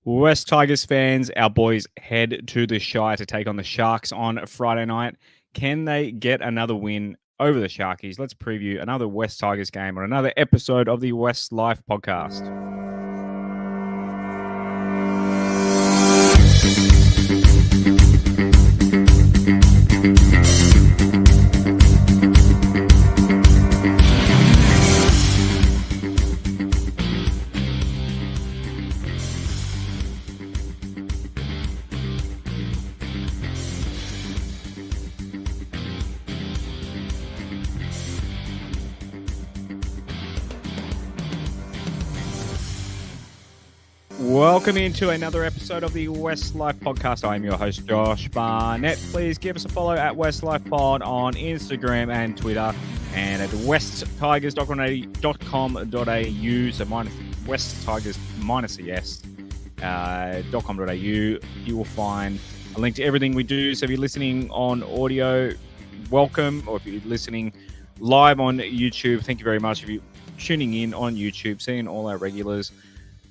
West Tigers fans, our boys head to the Shire to take on the Sharks on Friday night. Can they get another win over the Sharkies? Let's preview another West Tigers game on another episode of the WestsLife podcast. Welcome into another episode of the WestsLife podcast. I'm your host, Josh Barnett. Please give us a follow at WestsLifePod on Instagram and Twitter, and at westtigers.com.au, so minus westtigers minus the s, .com.au. You will find a link to everything we do. So if you're listening on audio, welcome, or if you're listening live on YouTube, thank you very much. If you're tuning in on YouTube, seeing all our regulars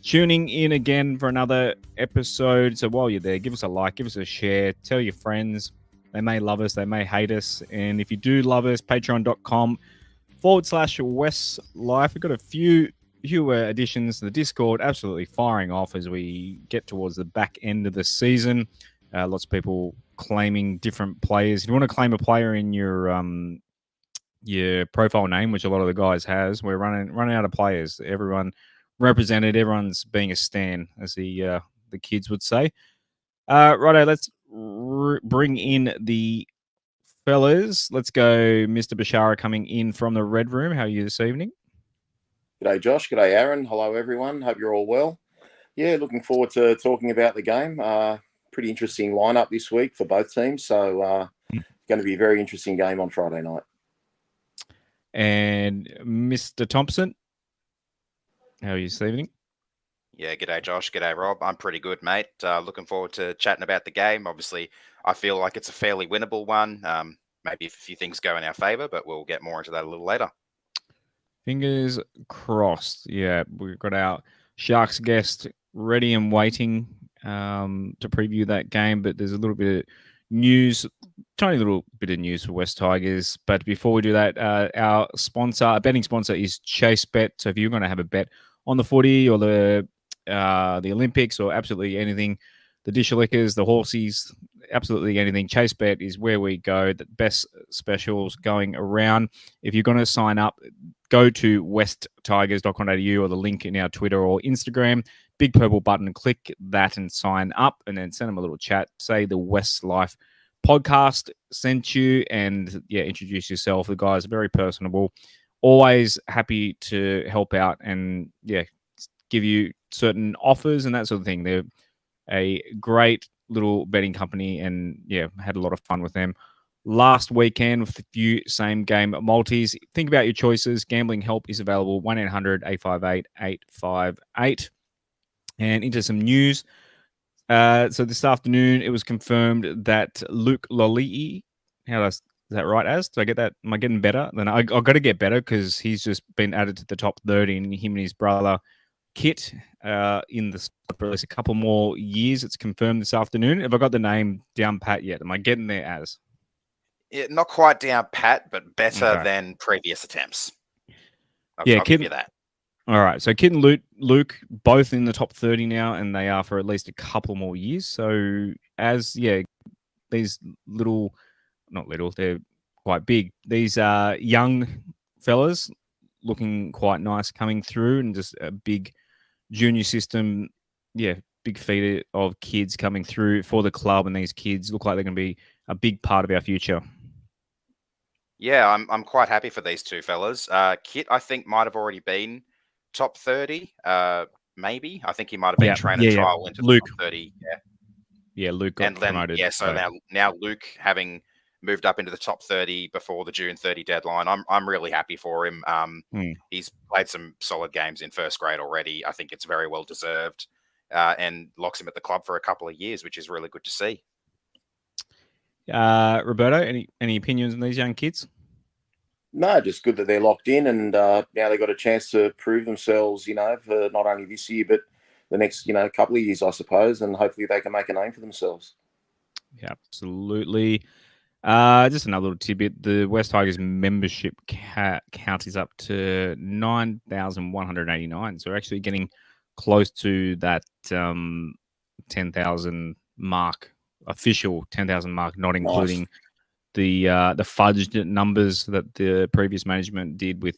tuning in again for another episode. So while you're there, give us a like, give us a share, tell your friends. They may love us, they may hate us. And if you do love us, patreon.com/WestsLife. We've got a few additions to the Discord, absolutely firing off as we get towards the back end of the season. Lots of people claiming different players. If you want to claim a player in your profile name, which a lot of the guys has, we're running out of players. Everyone represented, everyone's being a stan, as the kids would say. Righto, let's bring in the fellas. Let's go, Mr. Bashara coming in from the Red Room. How are you this evening? G'day, Josh. G'day, Aaron. Hello, everyone. Hope you're all well. Yeah, looking forward to talking about the game. Pretty interesting lineup this week for both teams, so going to be a very interesting game on Friday night. And Mr. Thompson, how are you this evening? Yeah, g'day, Josh. G'day, Rob. I'm pretty good, mate. Looking forward to chatting about the game. Obviously, I feel like it's a fairly winnable one. Maybe a few things go in our favour, but we'll get more into that a little later. Fingers crossed. Yeah, we've got our Sharks guest ready and waiting to preview that game, but there's a little bit of news, tiny little bit of news for West Tigers. But before we do that, our betting sponsor is Chase Bet. So if you're going to have a bet on the footy or the Olympics or absolutely anything, the dish lickers, the horsies, absolutely anything, Chase Bet is where we go. The best specials going around. If you're going to sign up, go to westtigers.com.au or the link in our Twitter or Instagram. Big purple button, click that and sign up, and then send them a little chat. Say the WestsLife podcast sent you, and introduce yourself. The guys are very personable, always happy to help out, and give you certain offers and that sort of thing. They're a great little betting company, and had a lot of fun with them last weekend with a few same game multis. Think about your choices. Gambling help is available. 1-800-858-858. And into some news. So this afternoon, it was confirmed that Luke Lolii, is that right, Az? Did I get that? Am I getting better? Then I've got to get better because he's just been added to the top 30, and him and his brother Kit in the for at least a couple more years. It's confirmed this afternoon. Have I got the name down pat yet? Am I getting there, Az? Yeah, not quite down pat, but better than previous attempts. I'll give you that. All right, so Kit and Luke both in the top 30 now, and they are for at least a couple more years. So these they're quite big. These young fellas looking quite nice coming through, and just a big junior system, big feeder of kids coming through for the club, and these kids look like they're going to be a big part of our future. Yeah, I'm quite happy for these two fellas. Kit, I think, might have already been top 30, maybe. I think he might have been train and trial into the top 30. Yeah, Luke got promoted. Yeah, so now Luke, having moved up into the top 30 before the June 30 deadline, I'm really happy for him. He's played some solid games in first grade already. I think it's very well deserved, and locks him at the club for a couple of years, which is really good to see. Roberto, any opinions on these young kids? No, just good that they're locked in, and now they've got a chance to prove themselves, for not only this year, but the next couple of years, I suppose, and hopefully they can make a name for themselves. Yeah, absolutely. Just another little tidbit. The West Tigers membership count is up to 9,189. So we're actually getting close to that 10,000 mark, official 10,000 mark, not including the fudged numbers that the previous management did with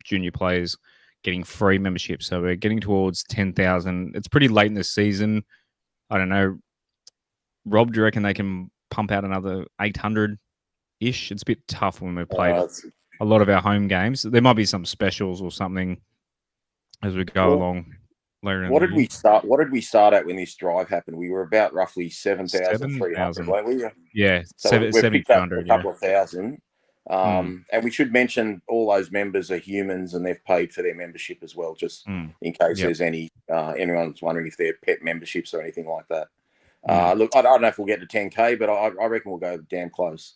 junior players getting free membership. So we're getting towards 10,000. It's pretty late in the season. I don't know. Rob, do you reckon they can pump out another 800-ish? It's a bit tough when we've played a lot of our home games. There might be some specials or something as we go along later in the year. What did we start at when this drive happened? We were about roughly 7,300, weren't we? Yeah, so 7,200. A couple of thousand. And we should mention all those members are humans and they've paid for their membership as well, just in case there's anyone's wondering if they're pet memberships or anything like that. Look, I don't know if we'll get to 10K, but I reckon we'll go damn close.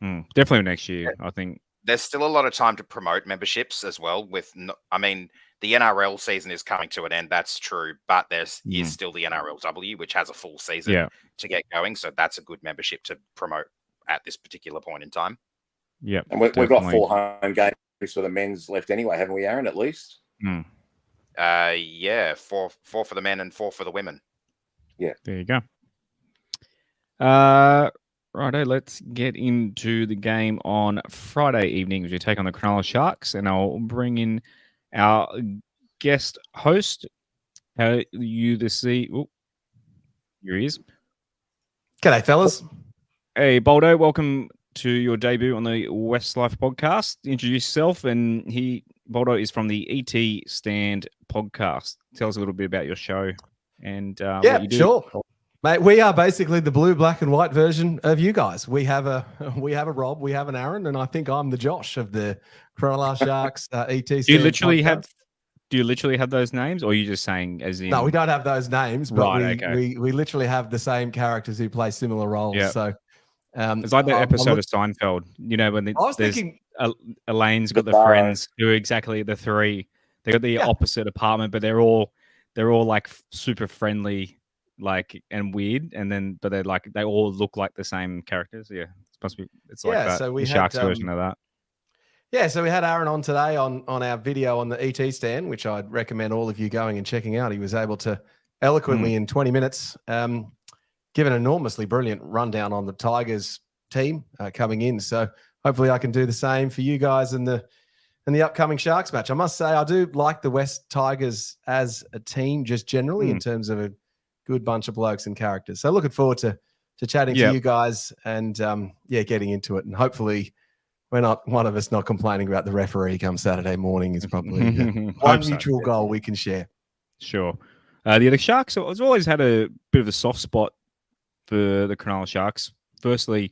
Definitely next year, I think. There's still a lot of time to promote memberships as well. The NRL season is coming to an end. That's true, but there's is still the NRLW, which has a full season to get going. So that's a good membership to promote at this particular point in time. Yeah, and we've got 4 home games for the men's left anyway, haven't we, Aaron? At least. Yeah, four for the men and 4 for the women. Yeah, there you go. Righto, let's get into the game on Friday evening as we take on the Cronulla Sharks, and I'll bring in our guest host. How you this see? Oh, here he is. G'day, fellas. Hey, Boldo, welcome to your debut on the WestsLife podcast. Introduce yourself, and Boldo is from the ET Stand podcast. Tell us a little bit about your show and what you do. Sure. Mate, we are basically the blue, black, and white version of you guys. We have a Rob, we have an Aaron, and I think I'm the Josh of the Cronulla Sharks ET Stand. Do you literally have those names, or are you just saying as in? No, we don't have those names, but we literally have the same characters who play similar roles. Yep. So it's like the episode of Seinfeld, when Elaine's got the friends who are exactly the 3. They got the opposite apartment, but they're all like super friendly. And weird, but they all look like the same characters. Yeah, it's like that. So we the Sharks version of that. Yeah, so we had Aaron on today on our video on the ET Stand, which I'd recommend all of you going and checking out. He was able to eloquently in 20 minutes give an enormously brilliant rundown on the Tigers team coming in. So hopefully I can do the same for you guys in the upcoming Sharks match. I must say I do like the West Tigers as a team just generally in terms of a good bunch of blokes and characters. So looking forward to chatting to you guys and getting into it. And hopefully one of us not complaining about the referee come Saturday morning is probably one mutual goal we can share. Sure. The Sharks has always had a bit of a soft spot for the Cronulla Sharks. Firstly,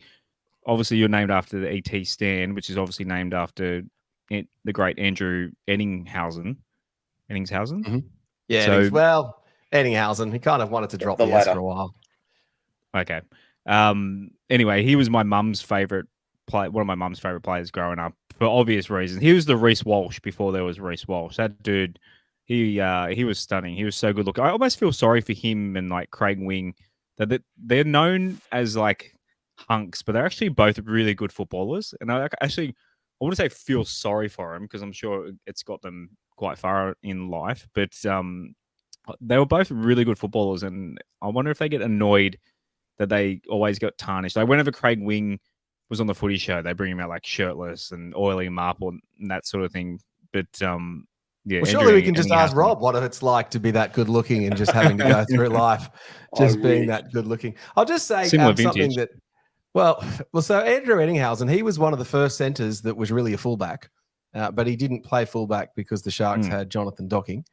obviously you're named after the ET Stand, which is obviously named after the great Andrew Ettinghausen. Yeah, Ettinghausen. He kind of wanted to drop the S for a while. Okay. Anyway, he was my mum's favorite play. One of my mum's favorite players growing up for obvious reasons. He was the Reece Walsh before there was Reece Walsh. That dude, he was stunning. He was so good looking. I almost feel sorry for him and Craig Wing that they're known as hunks, but they're actually both really good footballers. And I want to say feel sorry for him because I'm sure it's got them quite far in life, but they were both really good footballers, and I wonder if they get annoyed that they always got tarnished. Whenever Craig Wing was on the footy show, they bring him out shirtless and oily him up and that sort of thing. But surely we can just ask Rob what it's like to be that good looking and just having to go through life being that good looking. I'll just say something that. Well, so Andrew Ettinghausen, he was one of the first centres that was really a fullback, but he didn't play fullback because the Sharks had Jonathan Docking.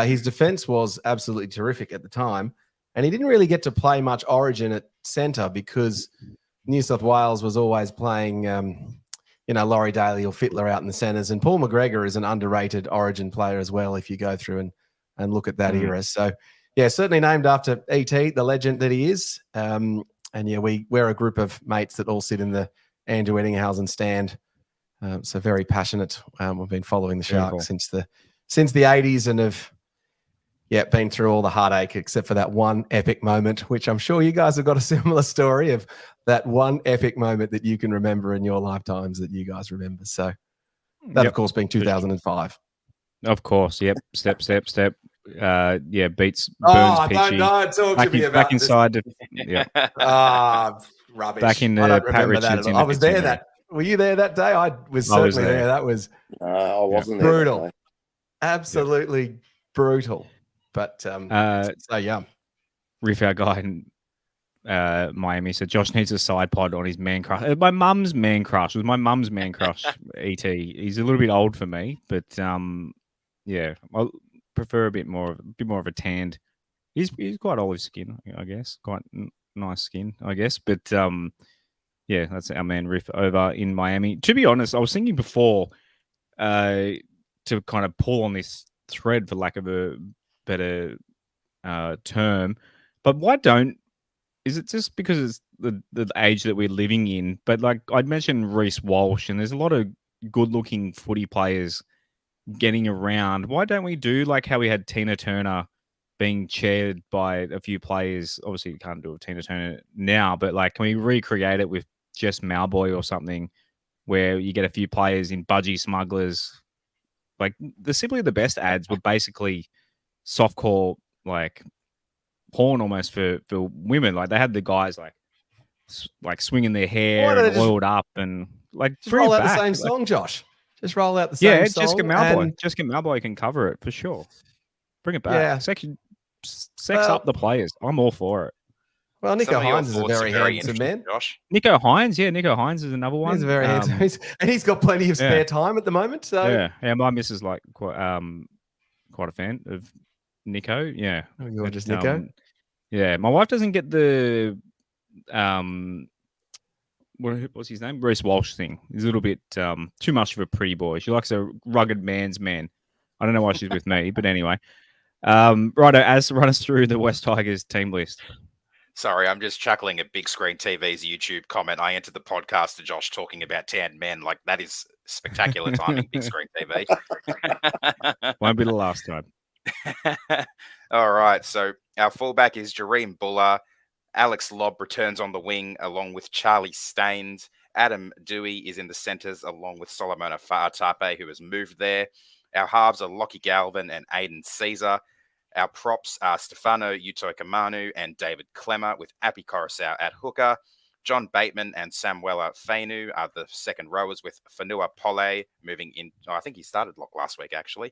His defense was absolutely terrific at the time, and he didn't really get to play much origin at centre because New South Wales was always playing, Laurie Daly or Fittler out in the centres, and Paul McGregor is an underrated origin player as well if you go through and look at that era. So, certainly named after E.T., the legend that he is. We're a group of mates that all sit in the Andrew Ettinghausen stand. So very passionate. We've been following the Sharks since the 80s and have Yeah, been through all the heartache except for that one epic moment, which I'm sure you guys have got a similar story of that one epic moment that you can remember in your lifetimes that you guys remember. So that, of course, being 2005. Of course, yep. Step. Beats Burns Pitchy. Don't talk to me about back inside. Rubbish. Back in I the don't Pat remember that Richards at in all. the I was there Victoria. were you there that day? I was certainly there. That was I wasn't there. Brutal. That day. Absolutely brutal. But so yeah. Riff, our guy in Miami, said Josh needs a side pod on his man crush. My mum's man crush. It was my mum's man crush, ET. He's a little bit old for me, but I prefer a bit more of a tanned. He's quite olive skin, I guess. Quite nice skin, I guess. But that's our man Riff over in Miami. To be honest, I was thinking before to kind of pull on this thread, for lack of a better term, but is it just because it's the age that we're living in? But like I'd mentioned Reece Walsh, and there's a lot of good-looking footy players getting around. Why don't we do like how we had Tina Turner being chaired by a few players? Obviously, you can't do a Tina Turner now, but like, can we recreate it with Jess Malboy or something, where you get a few players in Budgie Smugglers? Like the Simply the Best ads were basically softcore, like porn almost for women. Like they had the guys like swinging their hair and oiled up and like just roll out the same song, Josh. Just roll out the same song. Jessica Malboy. Jessica Malboy can cover it for sure. Bring it back. Yeah. Sex up the players. I'm all for it. Well, Nico Hines is a very handsome man. Josh. Nico Hines is another one. He's a very handsome, and he's got plenty of spare time at the moment. So yeah, my missus like quite a fan of Nico. Yeah, you're just Nico. Yeah, my wife doesn't get the what's his name? Reece Walsh thing. He's a little bit too much of a pretty boy. She likes a rugged man's man. I don't know why she's with me, but anyway. Righto, as run us through the West Tigers team list. Sorry, I'm just chuckling at Big Screen TV's YouTube comment. I entered the podcast to Josh talking about tanned men. Like, that is spectacular timing, Big Screen TV. Won't be the last time. All right, so our fullback is Jareem Buller. Alex Lobb returns on the wing along with Charlie Staines. Adam Dewey is in the centres along with Solomon Fa'atape, who has moved there. Our halves are Lockie Galvin and Aiden Caesar. Our props are Stefano Utoikamanu and David Clemmer, with Api Coruscant at hooker. John Bateman and Samuela Fainu are the second rowers, with Fanua Pole moving in. I think he started lock last week, actually.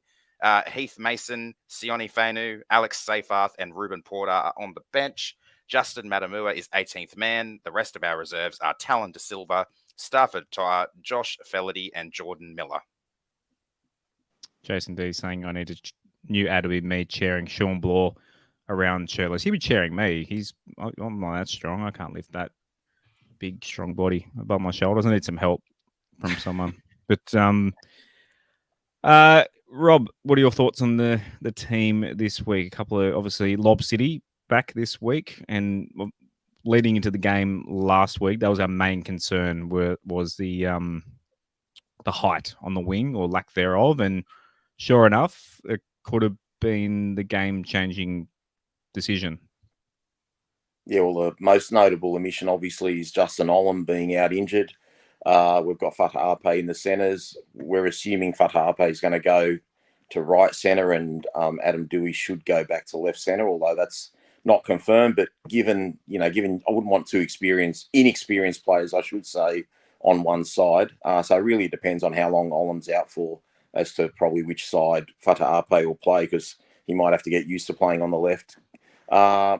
Heath Mason, Sione Fainu, Alex Seyfarth, and Ruben Porter are on the bench. Justin Matamua is 18th man. The rest of our reserves are Talon De Silva, Stafford Toa, Josh Felady, and Jordan Miller. Jason D saying I need a new ad with me chairing Sean Blaw around shirtless. He'll be chairing me. I'm not that strong. I can't lift that big, strong body above my shoulders. I need some help from someone. But Rob, what are your thoughts on the team this week? A couple of, obviously, Lob City back this week, and leading into the game last week, that was our main concern. Was the height on the wing or lack thereof, and sure enough, it could have been the game-changing decision. Yeah, well, the most notable omission, obviously, is Justin Olam being out injured. We've got Fa'atape in the centres. We're assuming Fa'atape is going to go to right centre, and Adam Dewey should go back to left centre, although that's not confirmed. But given I wouldn't want too inexperienced players, I should say, on one side. So it really depends on how long Olam's out for, as to probably which side Fa'atape will play, because he might have to get used to playing on the left. I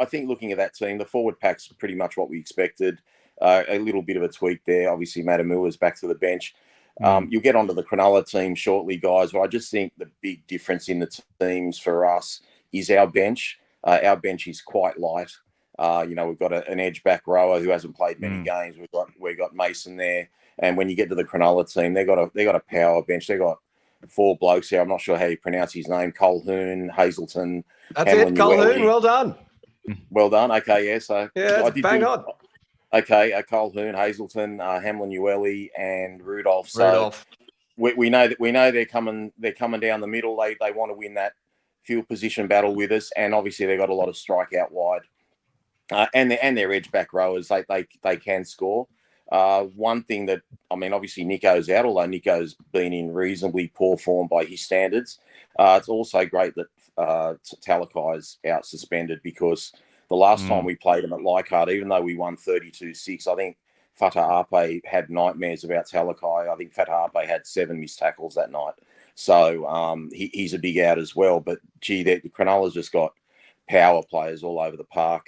think looking at that team, the forward pack's pretty much what we expected. A little bit of a tweak there. Obviously, Matamua's back to the bench. You'll get onto the Cronulla team shortly, guys, but I just think the big difference in the teams for us is our bench. Our bench is quite light. We've got an edge back rower who hasn't played many games. We've got Mason there. And when you get to the Cronulla team, they got a power bench. They got 4 blokes here. I'm not sure how you pronounce his name. Colquhoun, Hazelton. That's Hamlin, it, Colquhoun. Well done. Well done. Okay, yeah. So yeah, bang on. Okay, Colquhoun, Hazelton, Hamlin, Ueli, and Rudolph. So we know they're coming down the middle. They want to win that field position battle with us, and obviously they've got a lot of strike out wide, and their edge back rowers, they can score. One thing that, I mean, obviously Nico's out, although Nico's been in reasonably poor form by his standards. It's also great that Talakai's out suspended, because the last time we played him at Leichhardt, even though we won 32-6, I think Fata Ape had nightmares about Talakai. I think Fata Ape had 7 missed tackles that night. So he's a big out as well. But, gee, Cronulla's just got power players all over the park.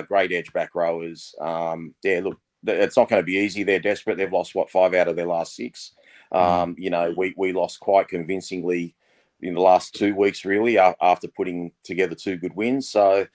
Great edge back rowers. Look, it's not going to be easy. They're desperate. They've lost, 5 out of their last 6. We lost quite convincingly in the last 2 weeks, really, after putting together 2 good wins. So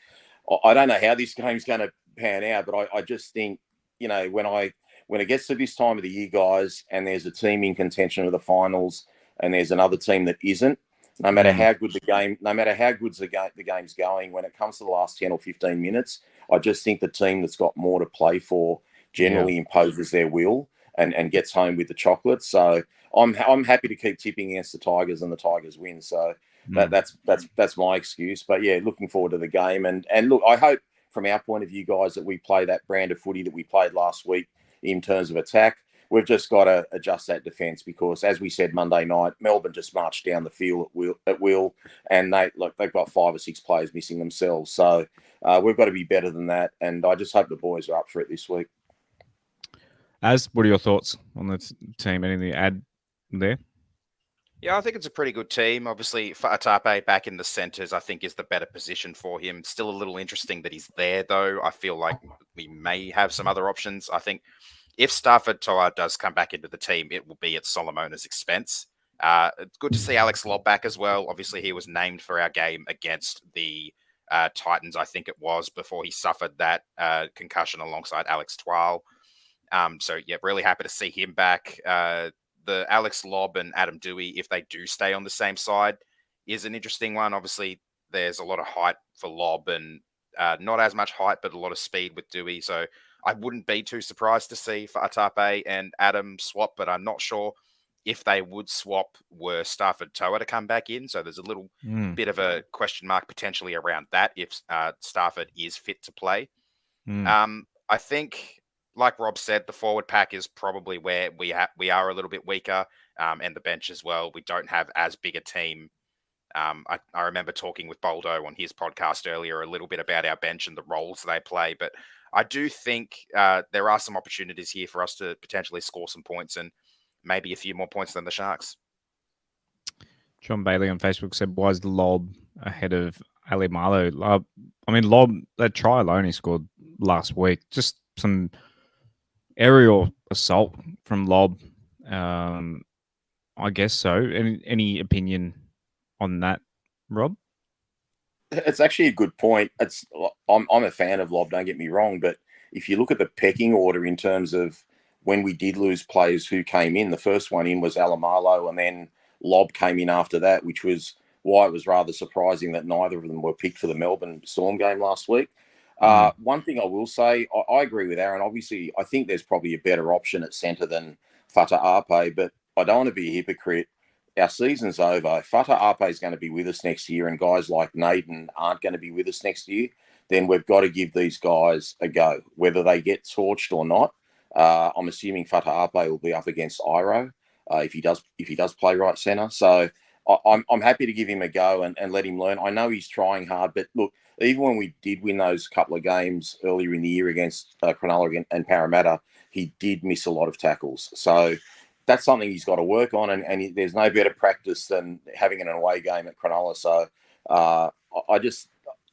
I don't know how this game's going to pan out, but I just think, when it gets to this time of the year, guys, and there's a team in contention of the finals and there's another team that isn't, no matter how good the game's going, when it comes to the last 10 or 15 minutes, I just think the team that's got more to play for generally imposes their will and gets home with the chocolate. So I'm happy to keep tipping against the Tigers, and the Tigers win. So that's my excuse. But yeah, looking forward to the game. And look, I hope from our point of view, guys, that we play that brand of footy that we played last week in terms of attack. We've just got to adjust that defence, because, as we said Monday night, Melbourne just marched down the field at will, and they've got 5 or 6 players missing themselves. So we've got to be better than that, and I just hope the boys are up for it this week. What are your thoughts on the team? Anything to add there? Yeah, I think it's a pretty good team. Obviously, Fa'atape back in the centres, I think, is the better position for him. Still a little interesting that he's there, though. I feel like we may have some other options. I think if Stafford Toa does come back into the team, it will be at Solomona's expense. It's good to see Alex Lobb back as well. Obviously, he was named for our game against the Titans, I think it was, before he suffered that concussion alongside Alex Twal. So, yeah, really happy to see him back. The Alex Lobb and Adam Dewey, if they do stay on the same side, is an interesting one. Obviously, there's a lot of height for Lobb and not as much height, but a lot of speed with Dewey. So I wouldn't be too surprised to see Fa'atape and Adam swap, but I'm not sure if they would swap were Stafford Toa to come back in. So there's a little bit of a question mark potentially around that if Stafford is fit to play. I think, like Rob said, the forward pack is probably where we are a little bit weaker, and the bench as well. We don't have as big a team. I remember talking with Boldo on his podcast earlier a little bit about our bench and the roles they play, but I do think there are some opportunities here for us to potentially score some points, and maybe a few more points than the Sharks. John Bailey on Facebook said, why is Lobb ahead of Ali Marlow? Lobb, that try alone he scored last week, just some aerial assault from Lobb. I guess so. Any opinion on that, Rob? It's actually a good point. I'm a fan of Lobb, don't get me wrong, but if you look at the pecking order in terms of when we did lose players who came in, the first one in was Alamarlo, and then Lobb came in after that, which was why it was rather surprising that neither of them were picked for the Melbourne Storm game last week. One thing I will say, I agree with Aaron. Obviously, I think there's probably a better option at centre than Fata Ape, but I don't want to be a hypocrite. Our season's over. Fata Ape is going to be with us next year, and guys like Naden aren't going to be with us next year. Then we've got to give these guys a go, whether they get torched or not. I'm assuming Fata Ape will be up against Iro if he does play right centre. So I'm happy to give him a go and let him learn. I know he's trying hard, but look, even when we did win those couple of games earlier in the year against Cronulla and Parramatta, he did miss a lot of tackles. So that's something he's got to work on, and there's no better practice than having an away game at Cronulla. So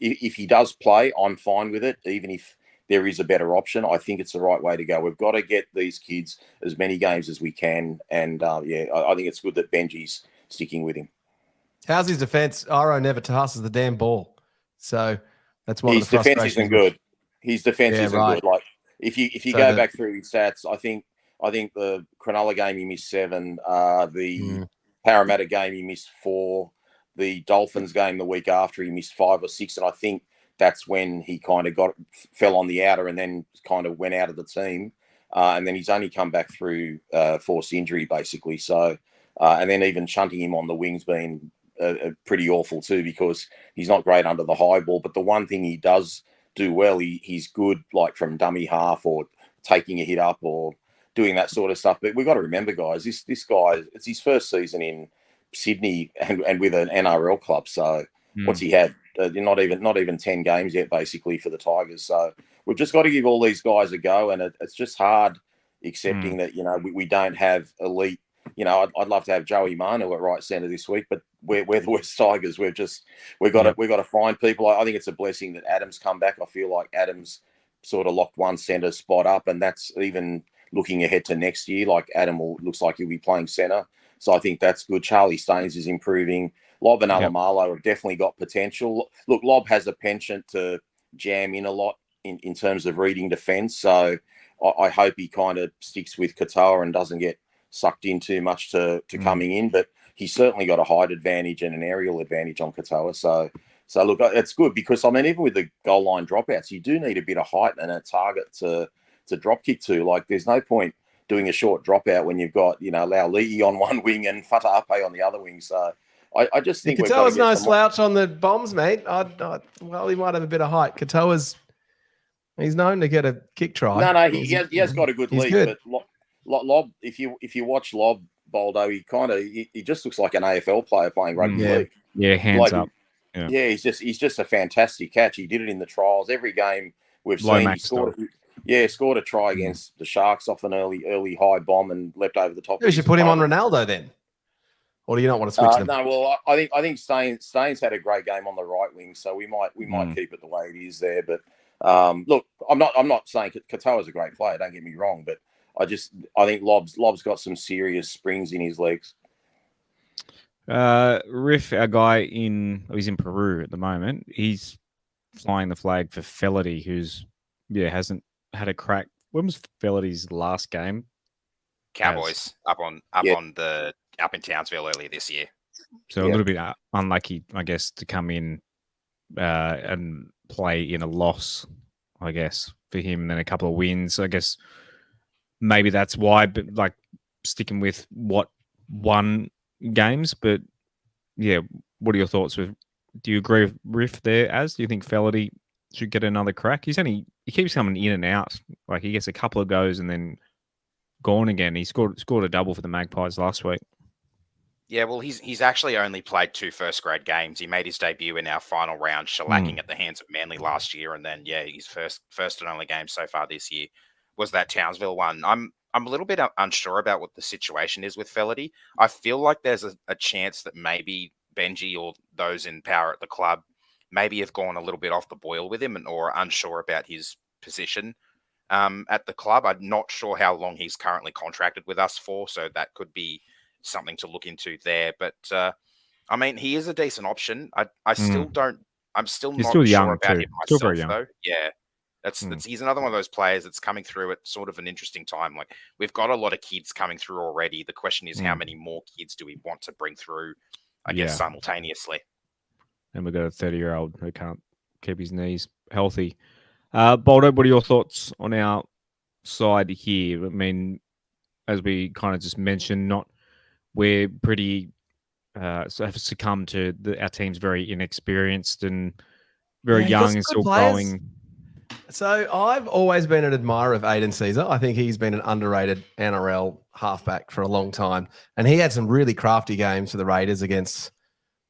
if he does play, I'm fine with it, even if there is a better option. I think it's the right way to go. We've got to get these kids as many games as we can, and I think it's good that Benji's sticking with him. How's his defence? Iro never passes the damn ball. So that's one of the frustrations. His defence isn't good. His defence isn't good. Like if you go back through his stats, I think the Cronulla game he missed 7, the Parramatta game he missed 4, the Dolphins game the week after he missed 5 or 6, and I think that's when he kind of fell on the outer and then kind of went out of the team, and then he's only come back through forced injury basically. So and then even shunting him on the wings being pretty awful too, because he's not great under the high ball. But the one thing he does do well, he's good like from dummy half or taking a hit up or doing that sort of stuff. But we've got to remember, guys, this guy, it's his first season in Sydney and with an NRL club. So what's he had? Not even 10 games yet, basically, for the Tigers. So we've just got to give all these guys a go, and it's just hard accepting that, we don't have elite. I'd love to have Joey Manu at right centre this week, but we're the West Tigers. We've got to find people. I think it's a blessing that Adams come back. I feel like Adams sort of locked one centre spot up, and that's even looking ahead to next year. Like Adam looks like he'll be playing centre, so I think that's good. Charlie Staines is improving. Lob and Alamalo have definitely got potential. Look, Lob has a penchant to jam in a lot in terms of reading defence, so I hope he kind of sticks with Katoa and doesn't get sucked in too much to coming in, but he's certainly got a height advantage and an aerial advantage on Katoa. So look, it's good because, even with the goal line dropouts, you do need a bit of height and a target to drop kick to. Like, there's no point doing a short dropout when you've got, Lauli'i on one wing and Fata'ape on the other wing. So I just think Katoa's no slouch on the bombs, mate. Well, he might have a bit of height. He's known to get a kick try. No, he has got a good lead, good. But Lob, if you watch Lob, Boldo, he just looks like an AFL player playing rugby league. Yeah, hands up. Yeah, he's just a fantastic catch. He did it in the trials. Every game we've seen, he scored a try against the Sharks off an early high bomb and leapt over the top. You should put him on Ronaldo then. Or do you not want to switch them? No, well, I think Staines had a great game on the right wing, so we might keep it the way it is there. But look, I'm not saying Katoa's a great player. Don't get me wrong, but I think Lob's got some serious springs in his legs. Riff, our guy he's in Peru at the moment. He's flying the flag for Felity, who's hasn't had a crack. When was Felity's last game? Cowboys up in Townsville earlier this year. So a little bit unlucky, I guess, to come in and play in a loss, I guess, for him, and then a couple of wins. I guess maybe that's why, but like sticking with what won games. But yeah, what are your thoughts? Do you agree with Riff there? Do you think Felity should get another crack? He keeps coming in and out. Like, he gets a couple of goes and then gone again. He scored a double for the Magpies last week. Yeah, well, he's actually only played 2 first-grade games. He made his debut in our final round, shellacking at the hands of Manly last year, and then his first and only game so far this year was that Townsville one. I'm a little bit unsure about what the situation is with Felity. I feel like there's a chance that maybe Benji or those in power at the club maybe have gone a little bit off the boil with him or unsure about his position at the club. I'm not sure how long he's currently contracted with us for, so that could be something to look into there. But he is a decent option. I'm still not sure young about too. him Still myself, very young. though. Yeah. He's another one of those players that's coming through at sort of an interesting time. Like, we've got a lot of kids coming through already. The question is, how many more kids do we want to bring through, I guess, simultaneously? And we've got a 30-year-old who can't keep his knees healthy. Boldo, what are your thoughts on our side here? I mean, as we kind of just mentioned, we're pretty have succumbed to our team's very inexperienced and very young and still growing. So I've always been an admirer of Aiden Caesar. I think he's been an underrated NRL halfback for a long time. And he had some really crafty games for the Raiders against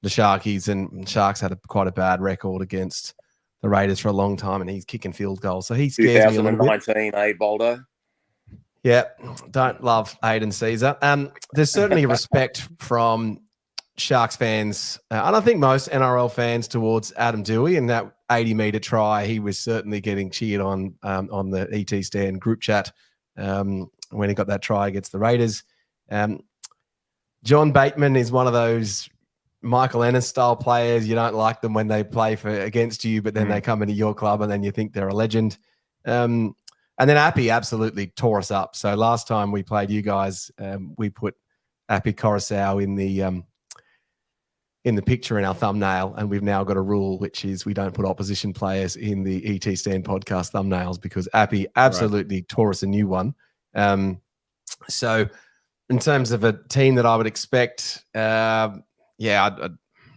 the Sharkies, and Sharks had quite a bad record against the Raiders for a long time, and he's kicking field goals. So he scares me a little bit. 2019, Boldo? Yeah, don't love Aiden Caesar. There's certainly a respect from Sharks fans, and I think most NRL fans, towards Adam Dewey. In that 80-meter try, he was certainly getting cheered on the ET Stand group chat when he got that try against the Raiders. John Bateman is one of those Michael Ennis style players. You don't like them when they play against you, but then they come into your club and then you think they're a legend. And then Appy absolutely tore us up. So last time we played you guys, we put Appy Coruscant in the picture in our thumbnail, and we've now got a rule, which is we don't put opposition players in the ET Stand podcast thumbnails because Appy absolutely tore us a new one. So in terms of a team that I would expect,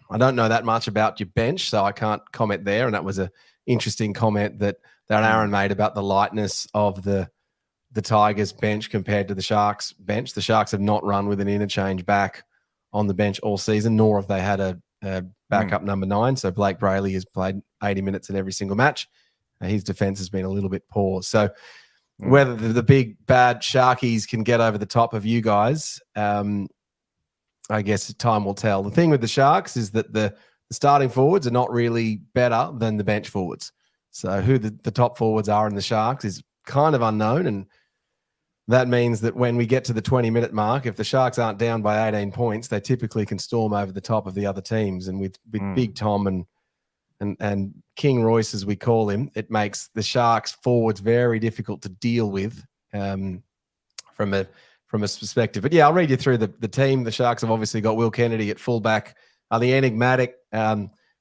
I don't know that much about your bench, so I can't comment there. And that was an interesting comment that Aaron made about the lightness of the Tigers bench compared to the Sharks bench. The Sharks have not run with an interchange back on the bench all season, nor have they had a backup number 9. So Blake Brayley has played 80 minutes in every single match. His defense has been a little bit poor. So whether the big bad Sharkies can get over the top of you guys, I guess time will tell. The thing with the Sharks is that the starting forwards are not really better than the bench forwards. So who the top forwards are in the Sharks is kind of unknown. And that means that when we get to the 20-minute mark, if the Sharks aren't down by 18 points, they typically can storm over the top of the other teams. And with Big Tom and King Royce, as we call him, it makes the Sharks forwards very difficult to deal with from a perspective. But yeah, I'll read you through the team. The Sharks have obviously got Will Kennedy at fullback. The enigmatic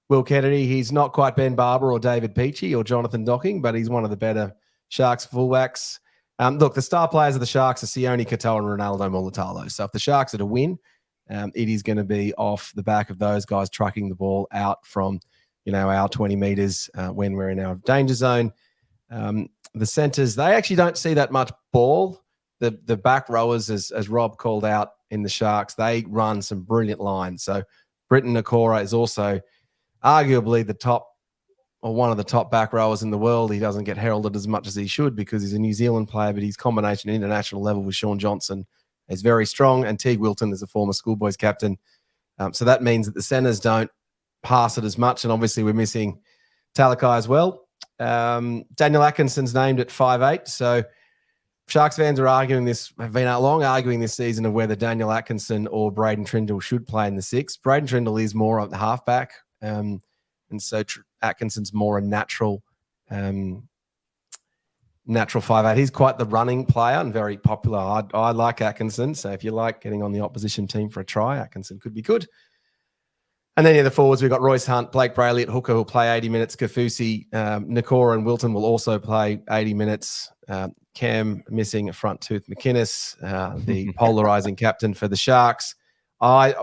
Will Kennedy, he's not quite Ben Barber or David Peachey or Jonathan Docking, but he's one of the better Sharks fullbacks. Look, the star players of the Sharks are Sione Katoa and Ronaldo Mulatalo. So if the Sharks are to win, it is going to be off the back of those guys trucking the ball out from, our 20 meters when we're in our danger zone. The centers, they actually don't see that much ball. The back rowers, as Rob called out in the Sharks, they run some brilliant lines. So Britton Nakora is also arguably the top or one of the top back rowers in the world. He doesn't get heralded as much as he should because he's a New Zealand player, but his combination at international level with Sean Johnson is very strong. And Teague Wilton is a former schoolboys captain. So that means that the centers don't pass it as much. And obviously we're missing Talakai as well. Daniel Atkinson's named at 5'8". So Sharks fans are have been out long arguing this season of whether Daniel Atkinson or Braden Trindle should play in the 6. Braden Trindle is more of the halfback. And so Atkinson's more a natural 5'8". He's quite the running player and very popular. I like Atkinson. So if you like getting on the opposition team for a try, Atkinson could be good. And then in the forwards, we've got Royce Hunt, Blake Brayley at hooker who'll play 80 minutes. Kafusi, Nakora and Wilton will also play 80 minutes. Cam missing a front tooth McInnes, the polarizing captain for the Sharks. I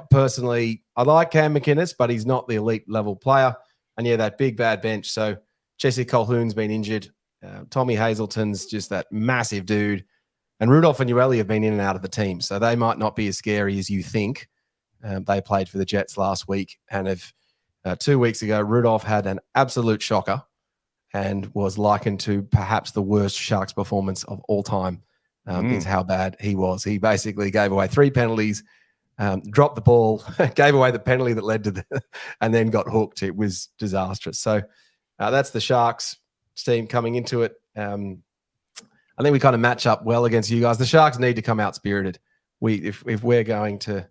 like Cam McInnes, but he's not the elite level player. And yeah, that big bad bench. So Jesse Colquhoun's been injured. Tommy Hazelton's just that massive dude. And Rudolph and Ueli have been in and out of the team. So they might not be as scary as you think. They played for the Jets last week. And 2 weeks ago, Rudolph had an absolute shocker and was likened to perhaps the worst Sharks performance of all time is how bad he was. He basically gave away 3 penalties, dropped the ball, gave away the penalty that led to and then got hooked. It was disastrous. So that's the Sharks team coming into it. I think we kind of match up well against you guys. The Sharks need to come out spirited. If we're going to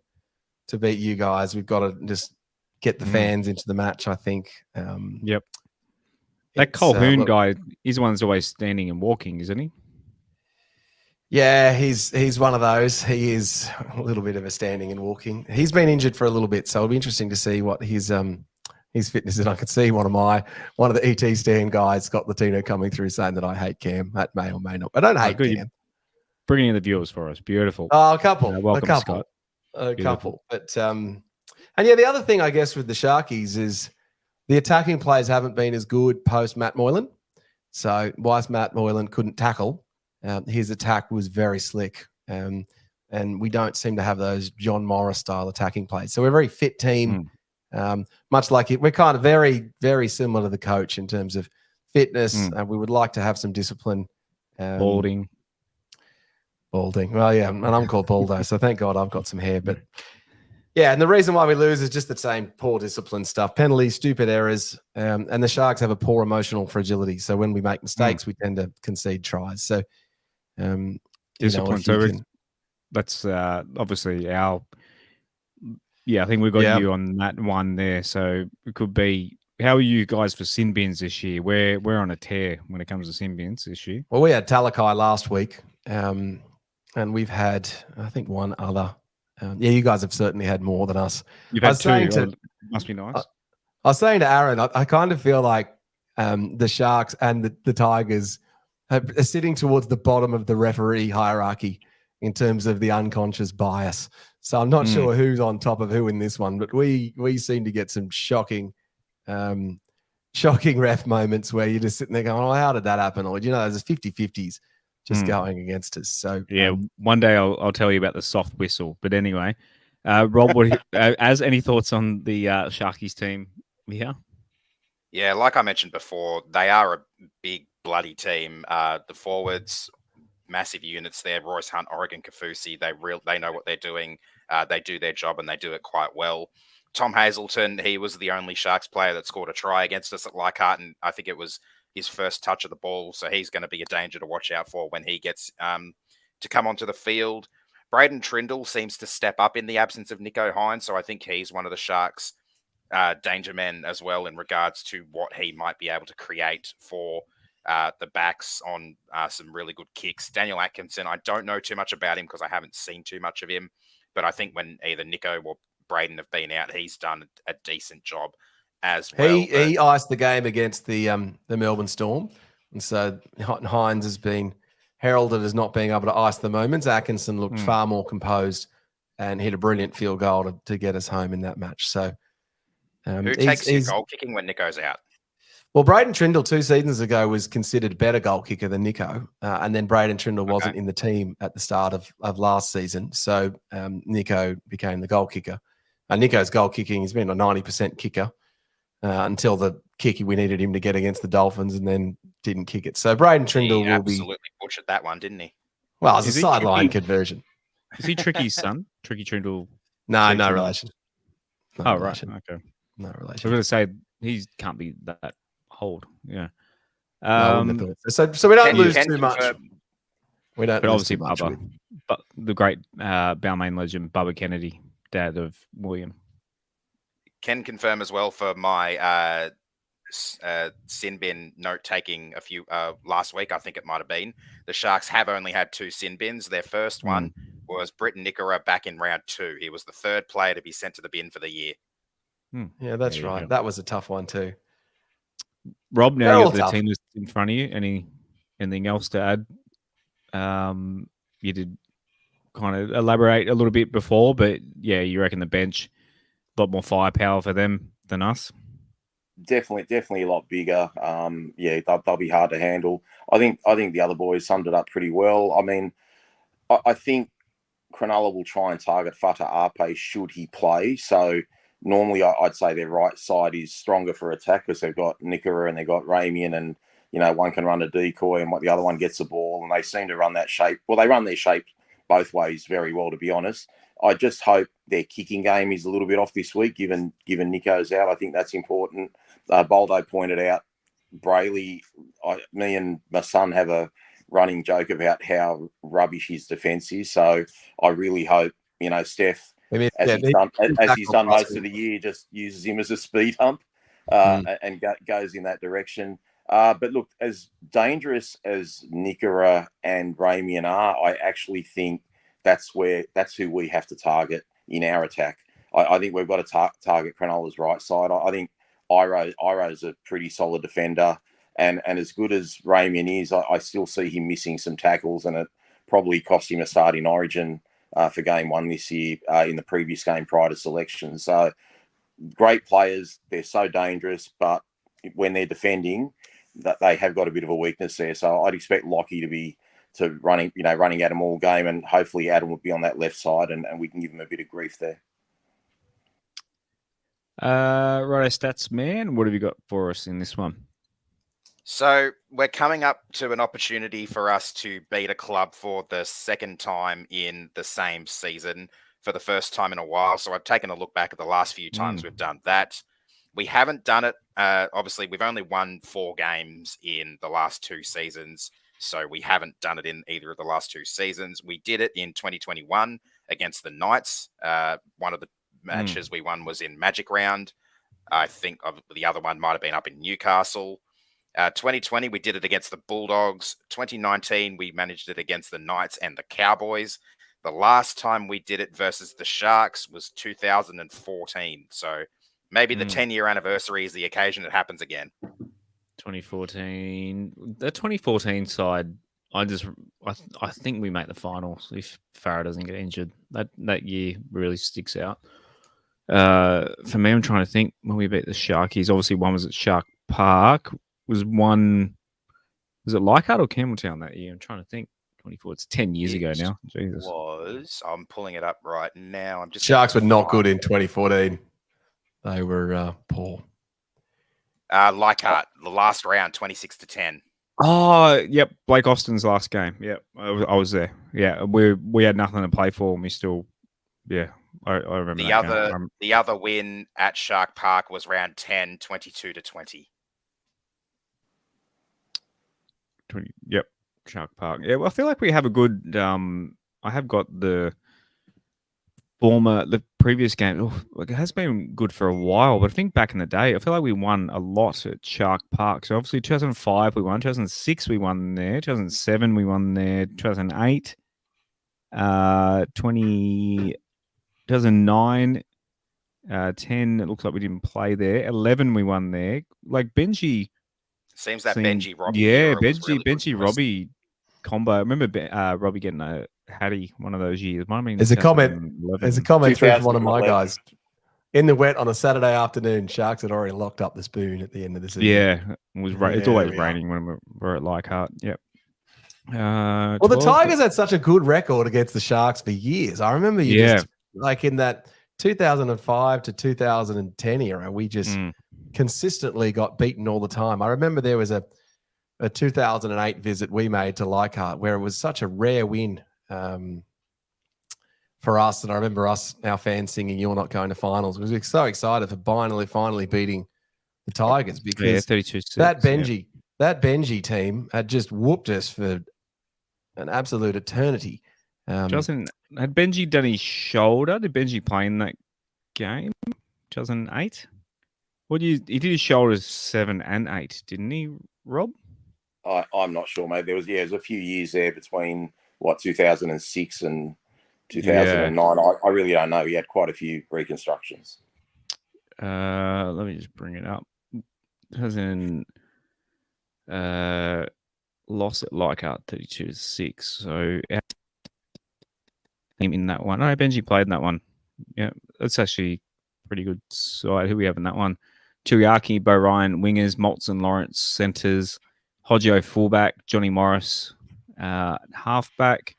beat you guys, we've got to just get the fans into the match, I think. Yep. That Colquhoun guy, he's the one that's always standing and walking, isn't he? Yeah, he's one of those. He is a little bit of a standing and walking. He's been injured for a little bit, so it'll be interesting to see what his fitness is. And I could see one of the ET stand guys, Scott Latino, coming through saying that I hate Cam. That may or may not. I don't hate Cam. Bringing in the viewers for us. Beautiful. Oh, a couple. Welcome, Scott. A couple. But and yeah, the other thing I guess with the Sharkies is the attacking players haven't been as good post Matt Moylan. So whilst Matt Moylan couldn't tackle, his attack was very slick. And we don't seem to have those John Morris style attacking plays. So we're a very fit team, much like it. We're kind of very, very similar to the coach in terms of fitness. We would like to have some discipline. Balding. Well, yeah, and I'm called Baldo, so thank God I've got some hair. But yeah, and the reason why we lose is just the same poor discipline stuff, penalties, stupid errors, and the Sharks have a poor emotional fragility. So when we make mistakes, we tend to concede tries. So discipline. That's obviously our. Yeah, I think we've got you on that one there. So it could be. How are you guys for sin bins this year? We're on a tear when it comes to sin bins this year. Well, we had Talakai last week. And we've had, I think, one other. You guys have certainly had more than us. You've had 2. Must be nice. I was saying to Aaron, I kind of feel like the Sharks and the Tigers are sitting towards the bottom of the referee hierarchy in terms of the unconscious bias. So I'm not sure who's on top of who in this one, but we seem to get some shocking ref moments where you're just sitting there going, oh, how did that happen? Or, there's 50-50s just going against us. So one day I'll tell you about the soft whistle. But anyway, Rob, any thoughts on the Sharkies team here? Yeah, like I mentioned before, they are a big bloody team. The forwards, massive units there. Royce Hunt, Oregon Kafusi, they know what they're doing. They do their job and they do it quite well. Tom Hazelton, he was the only Sharks player that scored a try against us at Leichhardt, and I think it was his first touch of the ball, so he's going to be a danger to watch out for when he gets to come onto the field. Braden Trindle seems to step up in the absence of Nicho Hynes, so I think he's one of the Sharks' danger men as well in regards to what he might be able to create for the backs on some really good kicks. Daniel Atkinson, I don't know too much about him because I haven't seen too much of him, but I think when either Nicho or Braden have been out, he's done a decent job as well. He iced the game against the Melbourne Storm, and so Hynes has been heralded as not being able to ice the moments. Atkinson looked far more composed and hit a brilliant field goal to get us home in that match. So who takes your goal kicking when Nicho's out? Well, Braden Trindle 2 seasons ago was considered better goal kicker than Nicho, and then Braden Trindle wasn't in the team at the start of last season, so Nicho became the goal kicker. Nicho's goal kicking, he's been a 90% kicker until the kick we needed him to get against the Dolphins, and then didn't kick it. So Braden Trindle will be absolutely butchered that one, didn't he? Well, it's a sideline conversion. Is he Tricky's son? Tricky Trindle? No, no relation. No relation. Right. Okay. No relation. I was going to say he can't be that old. Yeah. No, so we don't lose too much. We don't. But obviously, Bubba, but the great Balmain legend, Bubba Kennedy, dad of William. Can confirm as well for my sin bin note taking a few last week. I think it might have been the Sharks have only had 2 sin bins. Their first one was Britton Nickera back in round 2. He was the 3rd player to be sent to the bin for the year. Yeah, that's right. That was a tough one too. Rob, now you got the team list in front of you. Anything else to add? You did kind of elaborate a little bit before, but yeah, you reckon the bench a lot more firepower for them than us? Definitely a lot bigger. Yeah, they'll be hard to handle. I think the other boys summed it up pretty well. I mean, I think Cronulla will try and target Fata Ape should he play. So normally I'd say their right side is stronger for attack because they've got Nickera and they've got Ramian, and one can run a decoy and the other one gets the ball, and they seem to run that shape. Well, they run their shape both ways very well, to be honest. I just hope their kicking game is a little bit off this week, given Nicho's out. I think that's important. Boldo pointed out Brayley. Me and my son have a running joke about how rubbish his defence is. So I really hope Steph, as he's done most of the year, just uses him as a speed hump and goes in that direction. But look, as dangerous as Nickera and Ramian are, I actually think that's who we have to target in our attack. I think we've got to target Cronulla's right side. I think Iro's a pretty solid defender, and as good as Ramian is, I still see him missing some tackles, and it probably cost him a start in Origin for game 1 this year in the previous game prior to selection. So great players, they're so dangerous, but when they're defending, that they have got a bit of a weakness there. So I'd expect Lockie to be running at him all game, and hopefully Adam will be on that left side, and we can give him a bit of grief there. Right, stats man, what have you got for us in this one? So we're coming up to an opportunity for us to beat a club for the 2nd time in the same season, for the first time in a while. So I've taken a look back at the last few times we've done that. We haven't done it. Obviously, we've only won 4 games in the last 2 seasons. So we haven't done it in either of the last 2 seasons. We did it in 2021 against the Knights. One of the matches we won was in Magic Round. I think the other one might have been up in Newcastle. 2020, we did it against the Bulldogs. 2019, we managed it against the Knights and the Cowboys. The last time we did it versus the Sharks was 2014. So maybe the 10-year anniversary is the occasion it happens again. 2014. The 2014 side, I think we make the finals if Farah doesn't get injured. That year really sticks out. For me, I'm trying to think when we beat the Sharkies. Obviously, one was at Shark Park. Was it Leichhardt or Campbelltown that year? I'm trying to think. 24. It's 10 years ago now. Jesus. I'm pulling it up right now. Sharks were not good in 2014. They were poor. Leichhardt, the last round, 26-10. Oh, yep. Blake Austin's last game. Yep, I was there. Yeah, we had nothing to play for, and we still, yeah, I remember the other win at Shark Park was round 10, 22-20. 20. Yep, Shark Park. Yeah, well, I feel like we have a good. I have got the previous game. It has been good for a while, but I think back in the day, I feel like we won a lot at Shark Park. So obviously, 2005 we won, 2006 we won there, 2007 we won there, 2008, 2009, 10. It looks like we didn't play there. 11 we won there. Like Benji. Seems that Benji Robbie. Yeah, Benji Robbie combo. I remember Robbie getting a Hattie one of those years. There's a comment through from one of my guys. In the wet on a Saturday afternoon, Sharks had already locked up the spoon at the end of the season. Yeah, it's always raining when we're at Leichhardt. Yep. Well, the Tigers had such a good record against the Sharks for years. I remember just like in that 2005 to 2010 era, we just consistently got beaten all the time. I remember there was a 2008 visit we made to Leichhardt where it was such a rare win for us. And I remember our fans singing, "You're not going to finals." We were so excited for finally beating the Tigers because that Benji team had just whooped us for an absolute eternity. Had Benji done his shoulder? Did Benji play in that game? 2008? He did his shoulders 7 and 8, didn't he, Rob? I'm not sure, mate. There was a few years there between 2006 and 2009. I really don't know. He had quite a few reconstructions. Let me just bring it up. 2000 loss at Leichhardt 32-6. So in that one. Oh, Benji played in that one. Yeah, that's actually pretty good side. Who we have in that one? Tuiaki, Bo Ryan, wingers, Maltz Lawrence, centers, Hodgio fullback, Johnny Morris, halfback,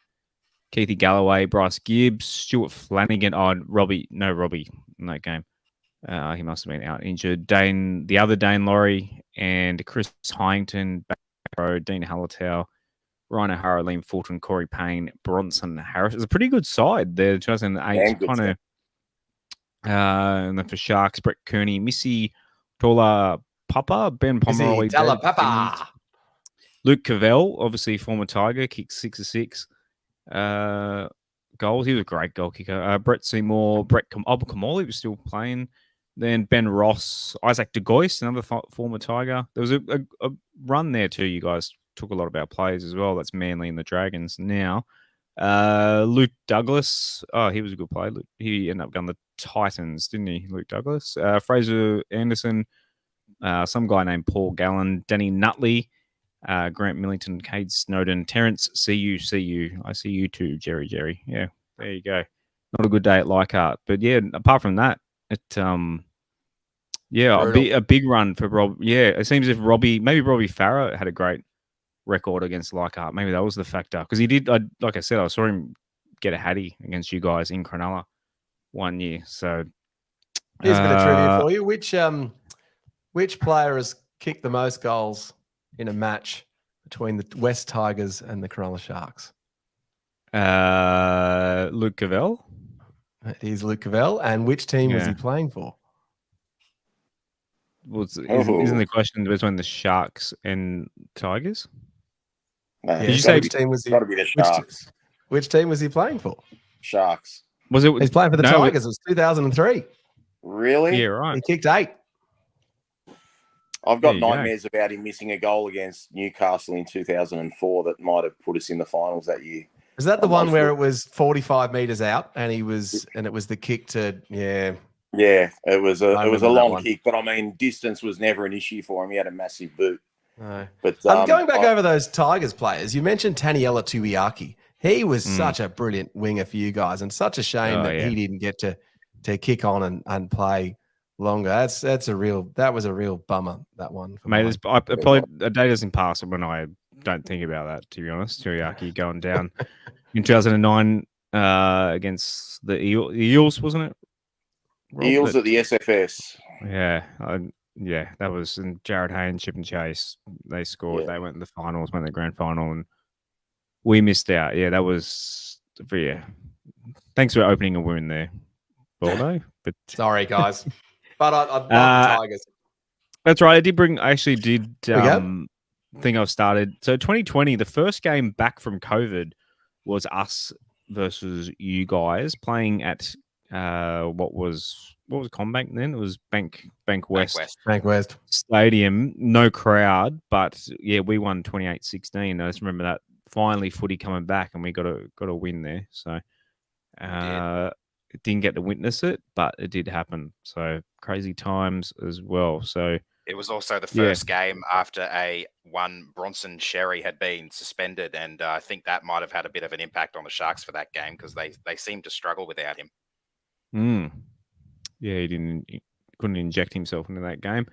Keithy Galloway, Bryce Gibbs, Stuart Flanagan. Oh, Robbie in that game. He must have been out injured. The other Dane Laurie, and Chris Hyington, back row, Dean Hallertau, Ryan O'Hara, Liam Fulton, Corey Payne, Bronson Harris. It's a pretty good side there. 2008, kind of. And then for Sharks, Brett Kearney, Missy Tola Papa, Ben Pomeroy, Luke Cavell, obviously former Tiger, kicked 6 of 6 goals. He was a great goal kicker. Brett Seymour, Kamali was still playing. Then Ben Ross, Isaac De Gois, another former Tiger. There was a run there too. You guys took a lot of our players as well. That's Manly and the Dragons now. Luke Douglas. Oh, he was a good player. He ended up going the Titans, didn't he, Luke Douglas? Fraser Anderson, some guy named Paul Gallen, Danny Nutley, Grant Millington, Cade Snowden, Terrence, see you. I see you too, Jerry. Yeah, there you go. Not a good day at Leichhardt. But yeah, apart from that, a big run for Rob. Yeah, it seems as if Robbie Farah had a great record against Leichhardt. Maybe that was the factor. Because he did, like I said, I saw him get a hattie against you guys in Cronulla one year. So here's a bit of trivia for you. Which player has kicked the most goals in a match between the West Tigers and the Cronulla Sharks? Luke Cavell. It is Luke Cavell. And which team was he playing for? Well, isn't the question between the Sharks and Tigers? No, did you say which team was he? Got to be the Sharks. Which team was he playing for? Sharks. Was it? He's playing for the Tigers. It was 2003. Really? Yeah, right. He kicked 8. I've got nightmares about him missing a goal against Newcastle in 2004 that might have put us in the finals that year. Is that the one where it was 45 meters out and it was the kick to Yeah, it was a long kick, but I mean distance was never an issue for him. He had a massive boot. No. But going back over those Tigers players, you mentioned Taniela Tuiaki. He was such a brilliant winger for you guys, and such a shame that he didn't get to kick on and play longer. That was a real bummer, that one. Mate, probably a day doesn't pass when I don't think about that, to be honest. Tuiaki going down in 2009 against the Eels, wasn't it? Rob, Eels at the SFS. Yeah. That was in Jared Haynes, Chip and Chase. They scored. Yeah. They went in the finals, went in the grand final, and we missed out. Yeah, that was Thanks for opening a wound there, Baldo. But sorry, guys. But I love the Tigers. That's right. I actually did think I've started. So 2020, the first game back from COVID was us versus you guys playing at what was CommBank then? It was Bank West Stadium. No crowd, but yeah, we won 28-16. I just remember that finally footy coming back, and we got a win there. So didn't get to witness it, but it did happen. So crazy times as well. So it was also the first game after one Bronson Sherry had been suspended, and I think that might have had a bit of an impact on the Sharks for that game because they seemed to struggle without him. Yeah, he couldn't inject himself into that game.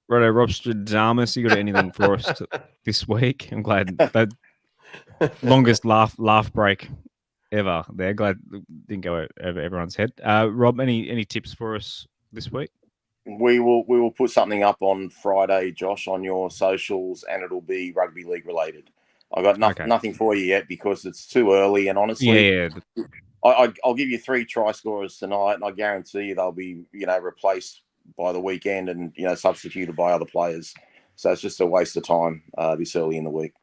Righto, Rob Stradamus, you got anything for us this week? I'm glad that longest laugh break ever there. Glad it didn't go over everyone's head. Rob, any tips for us this week? We will put something up on Friday, Josh, on your socials, and it'll be rugby league related. I got nothing for you yet because it's too early, and honestly, I'll give you 3 try scorers tonight, and I guarantee you they'll be replaced by the weekend and substituted by other players. So it's just a waste of time this early in the week.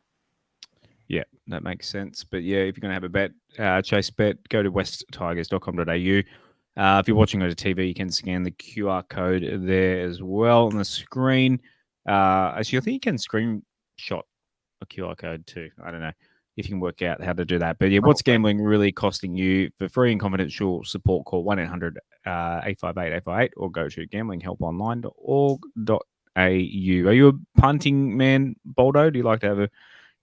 Yeah, that makes sense. But yeah, if you're going to have a bet, chase bet, go to westtigers.com.au. If you're watching on a TV, you can scan the QR code there as well on the screen. Actually, I think you can screenshot a QR code too. I don't know if you can work out how to do that. But yeah, what's gambling really costing you? For free and confidential support, call 1-800-858-858 or go to gamblinghelponline.org.au. Are you a punting man, Baldo? Do you like to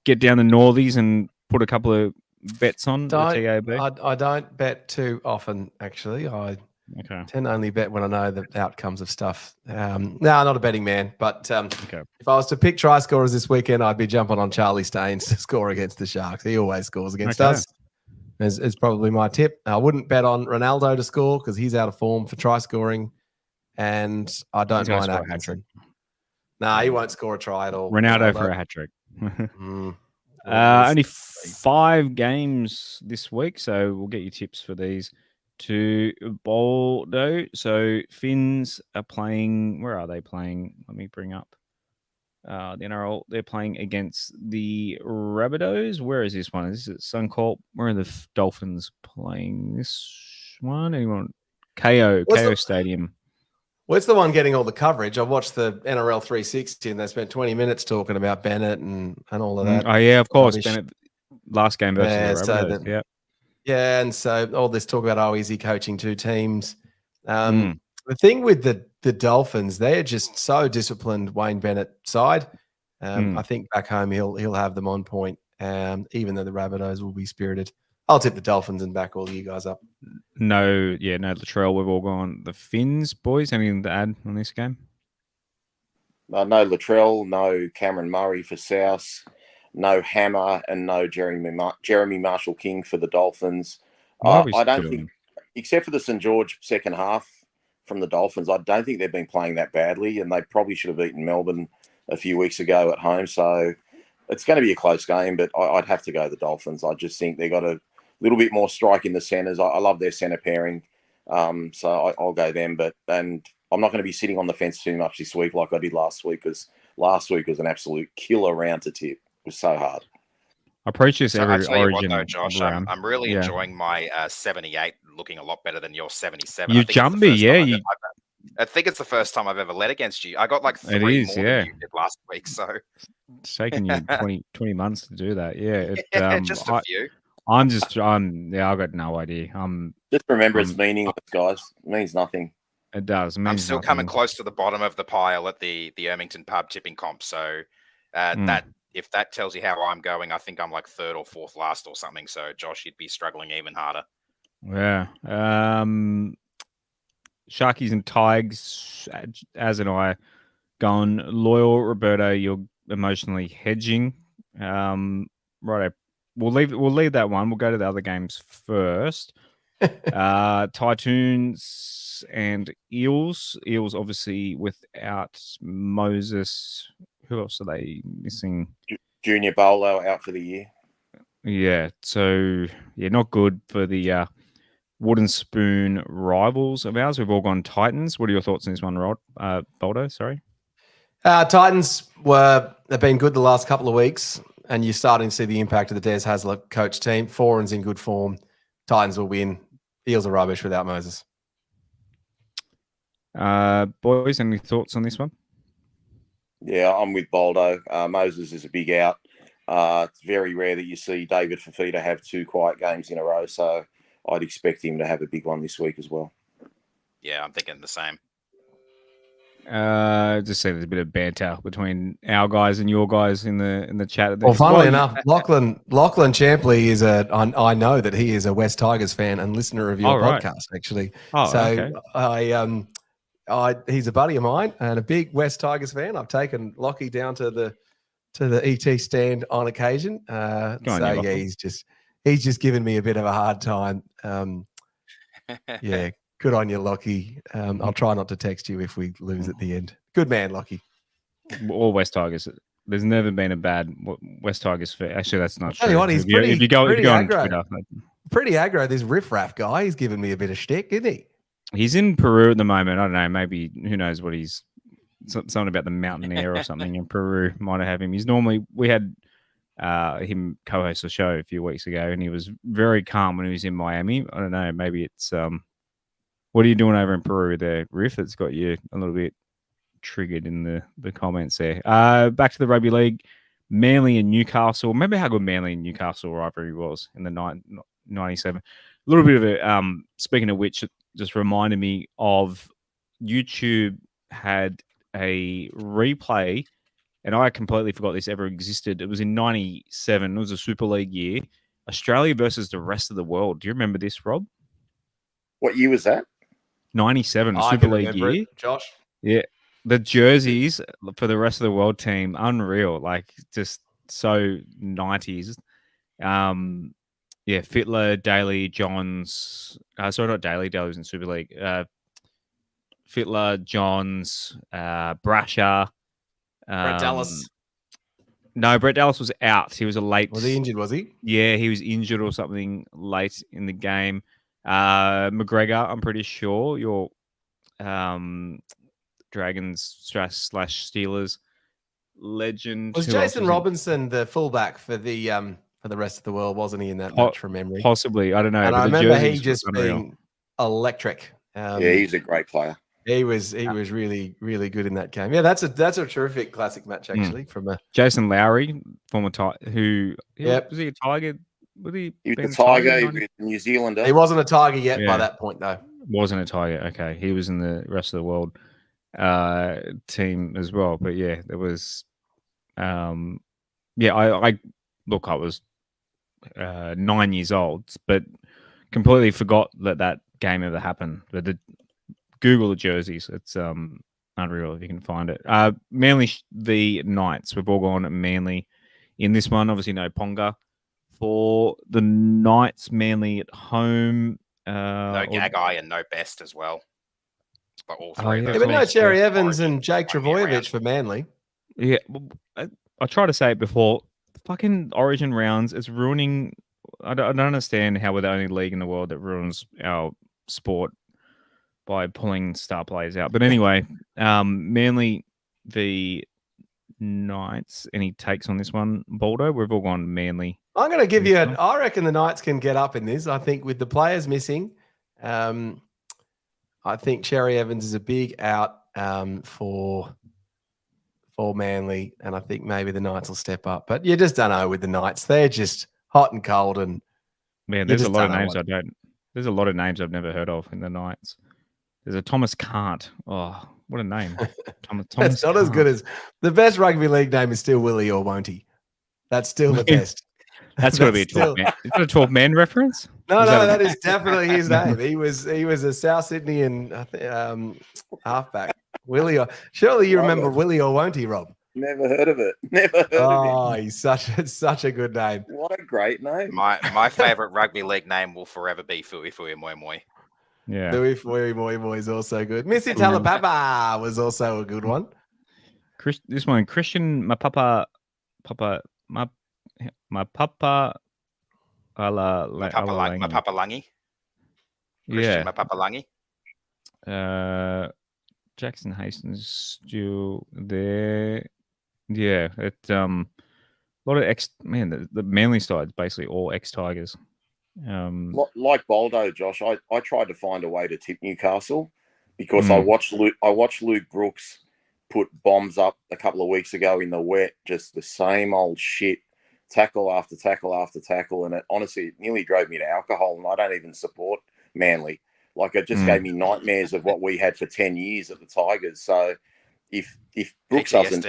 get down the Northies and put a couple of bets on the TAB? I don't bet too often, actually. I tend to only bet when I know the outcomes of stuff. No, not a betting man. But if I was to pick try scorers this weekend, I'd be jumping on Charlie Staines to score against the Sharks. He always scores against us. Is probably my tip. I wouldn't bet on Ronaldo to score because he's out of form for try scoring. And I don't mind Atkinson. No, he won't score a try at all. Ronaldo for a hat-trick. Only 5 games this week, so we'll get your tips for these to Baldo. So Finns are playing. Where are they playing? Let me bring up the NRL. They're playing against the Rabbitohs. Where is this one? Is it Suncorp? Where are the Dolphins playing this one? Anyone? KO Stadium. Well, it's the one getting all the coverage. I watched the NRL 360 and they spent 20 minutes talking about Bennett and all of that. Oh, yeah, of course. Bennett, last game versus the Rabbitohs. Yeah, and so all this talk about, is he coaching 2 teams? The thing with the Dolphins, they're just so disciplined, Wayne Bennett side. I think back home he'll have them on point, even though the Rabbitohs will be spirited. I'll tip the Dolphins and back all you guys up. No Latrell. We've all gone the Finns, boys. Anything to add on this game? No Latrell, no Cameron Murray for South, no Hammer, and no Jeremy Marshall-King for the Dolphins. I don't think, except for the St. George second half from the Dolphins, I don't think they've been playing that badly, and they probably should have beaten Melbourne a few weeks ago at home. So it's going to be a close game, but I'd have to go the Dolphins. I just think they got a little bit more strike in the centres. I love their centre pairing, so I'll go them. And I'm not going to be sitting on the fence too much this week like I did last week, because last week was an absolute killer round to tip. It was so hard. I approach this every Origin though, Josh, I'm really enjoying my 78 looking a lot better than your 77. You jumped me, yeah. I think it's the first time I've ever led against you. I got like 3 more than you did last week, so it's taken you 20 months to do that. Yeah, just a few. I've got no idea. Just remember, it's meaningless, guys. It means nothing. It does. I'm still coming close to the bottom of the pile at the Ermington pub tipping comp. So that if that tells you how I'm going, I think I'm like third or fourth last or something. So Josh, you'd be struggling even harder. Yeah. Sharkies and Tigers, as and I, gone loyal. Roberto, you're emotionally hedging. Right. We'll leave that one. We'll go to the other games first. Tytoons and Eels. Eels obviously without Moses. Who else are they missing? Junior Bolo out for the year. Yeah. So not good for the Wooden Spoon rivals of ours. We've all gone Titans. What are your thoughts on this one, Rod? Boldo, sorry. Titans have been good the last couple of weeks, and you're starting to see the impact of the Des Hasler coach team. Foreign's in good form. Titans will win. Eels are rubbish without Moses. Boys, any thoughts on this one? Yeah, I'm with Boldo. Moses is a big out. It's very rare that you see David Fafita have 2 quiet games in a row, so I'd expect him to have a big one this week as well. Yeah, I'm thinking the same. Just say there's a bit of banter between our guys and your guys in the chat. Well, funnily enough, Lachlan Champley is I know that he is a West Tigers fan and listener of your podcast, actually. So okay. He's a buddy of mine and a big West Tigers fan. I've taken Lockie down to the ET stand on occasion. He's just given me a bit of a hard time. Yeah. Good on you, Lockie. I'll try not to text you if we lose at the end. Good man, Lockie. All West Tigers. There's never been a bad West Tigers fan. Actually, that's not true. Tell you what, he's if you go on Twitter, pretty aggro. This riffraff guy, he's giving me a bit of shtick, isn't he? He's in Peru at the moment. I don't know. Maybe who knows what he's something about the mountain air or something in Peru might have him. He's normally we had him co-host a show a few weeks ago, and he was very calm when he was in Miami. I don't know. Maybe it's what are you doing over in Peru there, Riff? That's got you a little bit triggered in the comments there. Back to the rugby league. Manly and Newcastle. Remember how good Manly and Newcastle rivalry was in the 97? A little bit of it. Speaking of which, it just reminded me of YouTube had a replay, and I completely forgot this ever existed. It was in 97. It was a Super League year. Australia versus the rest of the world. Do you remember this, Rob? What year was that? 97, Super League year. Josh. Yeah. The jerseys for the rest of the world team, unreal. Like, just so 90s. Fittler, Daly, Johns. Sorry, not Daly. Daly was in Super League. Fittler, Johns, Brasher. Brett Dallas. No, Brett Dallas was out. He was a late. Was he injured, was he? Yeah, he was injured or something late in the game. McGregor, I'm pretty sure. Your Dragons / Steelers legend. Was Jason Robinson the fullback for the rest of the world, wasn't he, in that match from memory? Possibly. I don't know. And I remember he just being electric. He's a great player. He was really, really good in that game. Yeah, that's a terrific classic match, actually. From Jason Lowry, former Tiger, was he a Tiger? He was a Tiger. He was a New Zealander. He wasn't a Tiger yet by that point, though. Wasn't a Tiger. Okay, he was in the rest of the world team as well. But yeah, there was. I was 9 years old, but completely forgot that game ever happened. But Google the jerseys; it's unreal if you can find it. Manly the Knights. We've all gone Manly in this one. Obviously, no Ponga. For the Knights, Manly at home. No Gagai and no Best as well. But all three. But no Cherry Evans and Jake Travojevic for Manly. Yeah, I tried to say it before. Fucking Origin rounds, it's ruining. I don't understand how we're the only league in the world that ruins our sport by pulling star players out. But anyway, Manly the Knights. Any takes on this one, Baldo? We've all gone Manly. I'm going to give you I reckon the Knights can get up in this. I think with the players missing, I think Cherry Evans is a big out for Manly, and I think maybe the Knights will step up. But you just don't know with the Knights. They're just hot and cold, and man, there's a lot of names There's a lot of names I've never heard of in the Knights. There's a Thomas Cant. Oh, what a name. Thomas That's not Cant. as good as the best rugby league name is still Willie or Won't He? That's still the best. That's got to be a 12 man. Is that a 12 man reference? No, that is definitely his name. He was a South Sydneyan halfback. Willie, surely you remember Willie or Won't He, Rob? Never heard of it. Never heard of it. Oh, he's such a good name. What a great name. My favorite rugby league name will forever be Fui Fui Moi Moi. Yeah. Fui Fui Moi Moi is also good. Missy Talapapa was also a good one. This one, Christian my papa Langi. Yeah. My papa Langi. Jackson Hastings still there. Yeah, a lot of the Manly side's basically all ex-Tigers. Like Boldo, Josh, I tried to find a way to tip Newcastle because I watched Luke Brooks put bombs up a couple of weeks ago in the wet, just the same old shit, tackle after tackle after tackle, and it nearly drove me to alcohol, and I don't even support Manly. Like, it just gave me nightmares of what we had for 10 years at the Tigers. So if Brooks doesn't...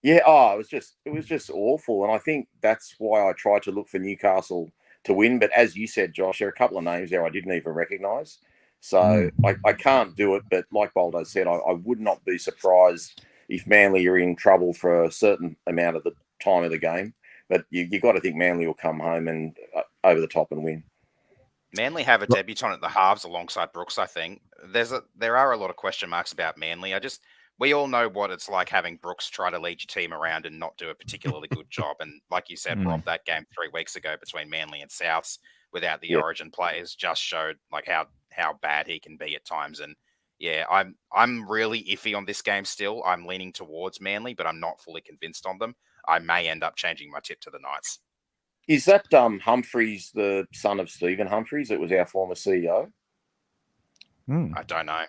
Yeah, it was just awful. And I think that's why I tried to look for Newcastle to win. But as you said, Josh, there are a couple of names there I didn't even recognise. So I can't do it. But like Boldo said, I would not be surprised if Manly are in trouble for a certain amount of the time of the game. But you got to think Manly will come home and over the top and win. Manly have a debutant at the halves alongside Brooks, I think. There are a lot of question marks about Manly. We all know what it's like having Brooks try to lead your team around and not do a particularly good job. And like you said, Rob, that game 3 weeks ago between Manly and Souths without the Origin players just showed like how bad he can be at times. And yeah, I'm really iffy on this game still. I'm leaning towards Manly, but I'm not fully convinced on them. I may end up changing my tip to the Knights. Is that Humphreys, the son of Stephen Humphreys, that was our former CEO? I don't know.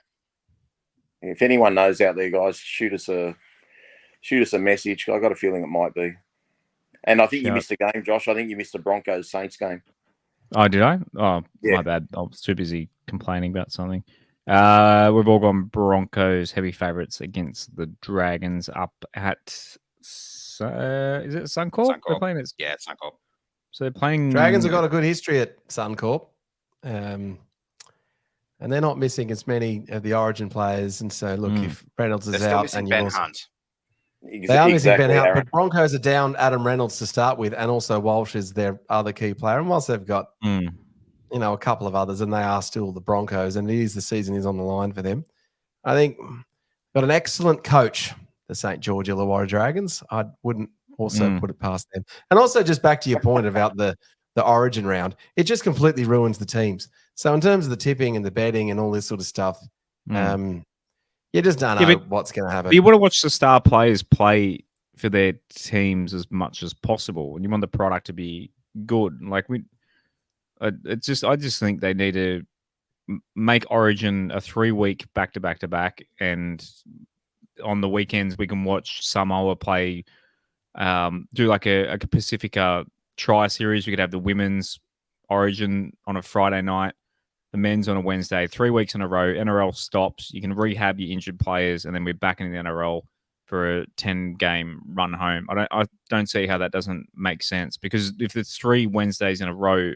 If anyone knows out there, guys, shoot us a message. I got a feeling it might be. And I think you missed a game, Josh. I think you missed the Broncos Saints game. Oh, did I? Oh, yeah. My bad. I was too busy complaining about something. We've all gone Broncos heavy favourites against the Dragons up at is it Suncorp? They're playing it. Yeah, it's Suncorp. So they're playing. Dragons have got a good history at Suncorp. And they're not missing as many of the Origin players. And so, look, if Reynolds is out, and Ben Hunt. They are missing Ben Hunt, but Broncos are down Adam Reynolds to start with, and also Walsh is their other key player. And whilst they've got, a couple of others, and they are still the Broncos, and the season is on the line for them. I think got an excellent coach, the St. George Illawarra Dragons. I wouldn't also put it past them. And also, just back to your point about the Origin round, it just completely ruins the teams. So in terms of the tipping and the betting and all this sort of stuff, you just don't know what's going to happen. You want to watch the star players play for their teams as much as possible, and you want the product to be good. Like I just think they need to make Origin a 3-week back-to-back, and on the weekends we can watch Samoa play. Do like a Pacifica try series. We could have the women's Origin on a Friday night, the men's on a Wednesday, 3 weeks in a row. NRL stops. You can rehab your injured players, and then we're back in the NRL for a 10-game run home. I don't see how that doesn't make sense, because if it's 3 Wednesdays in a row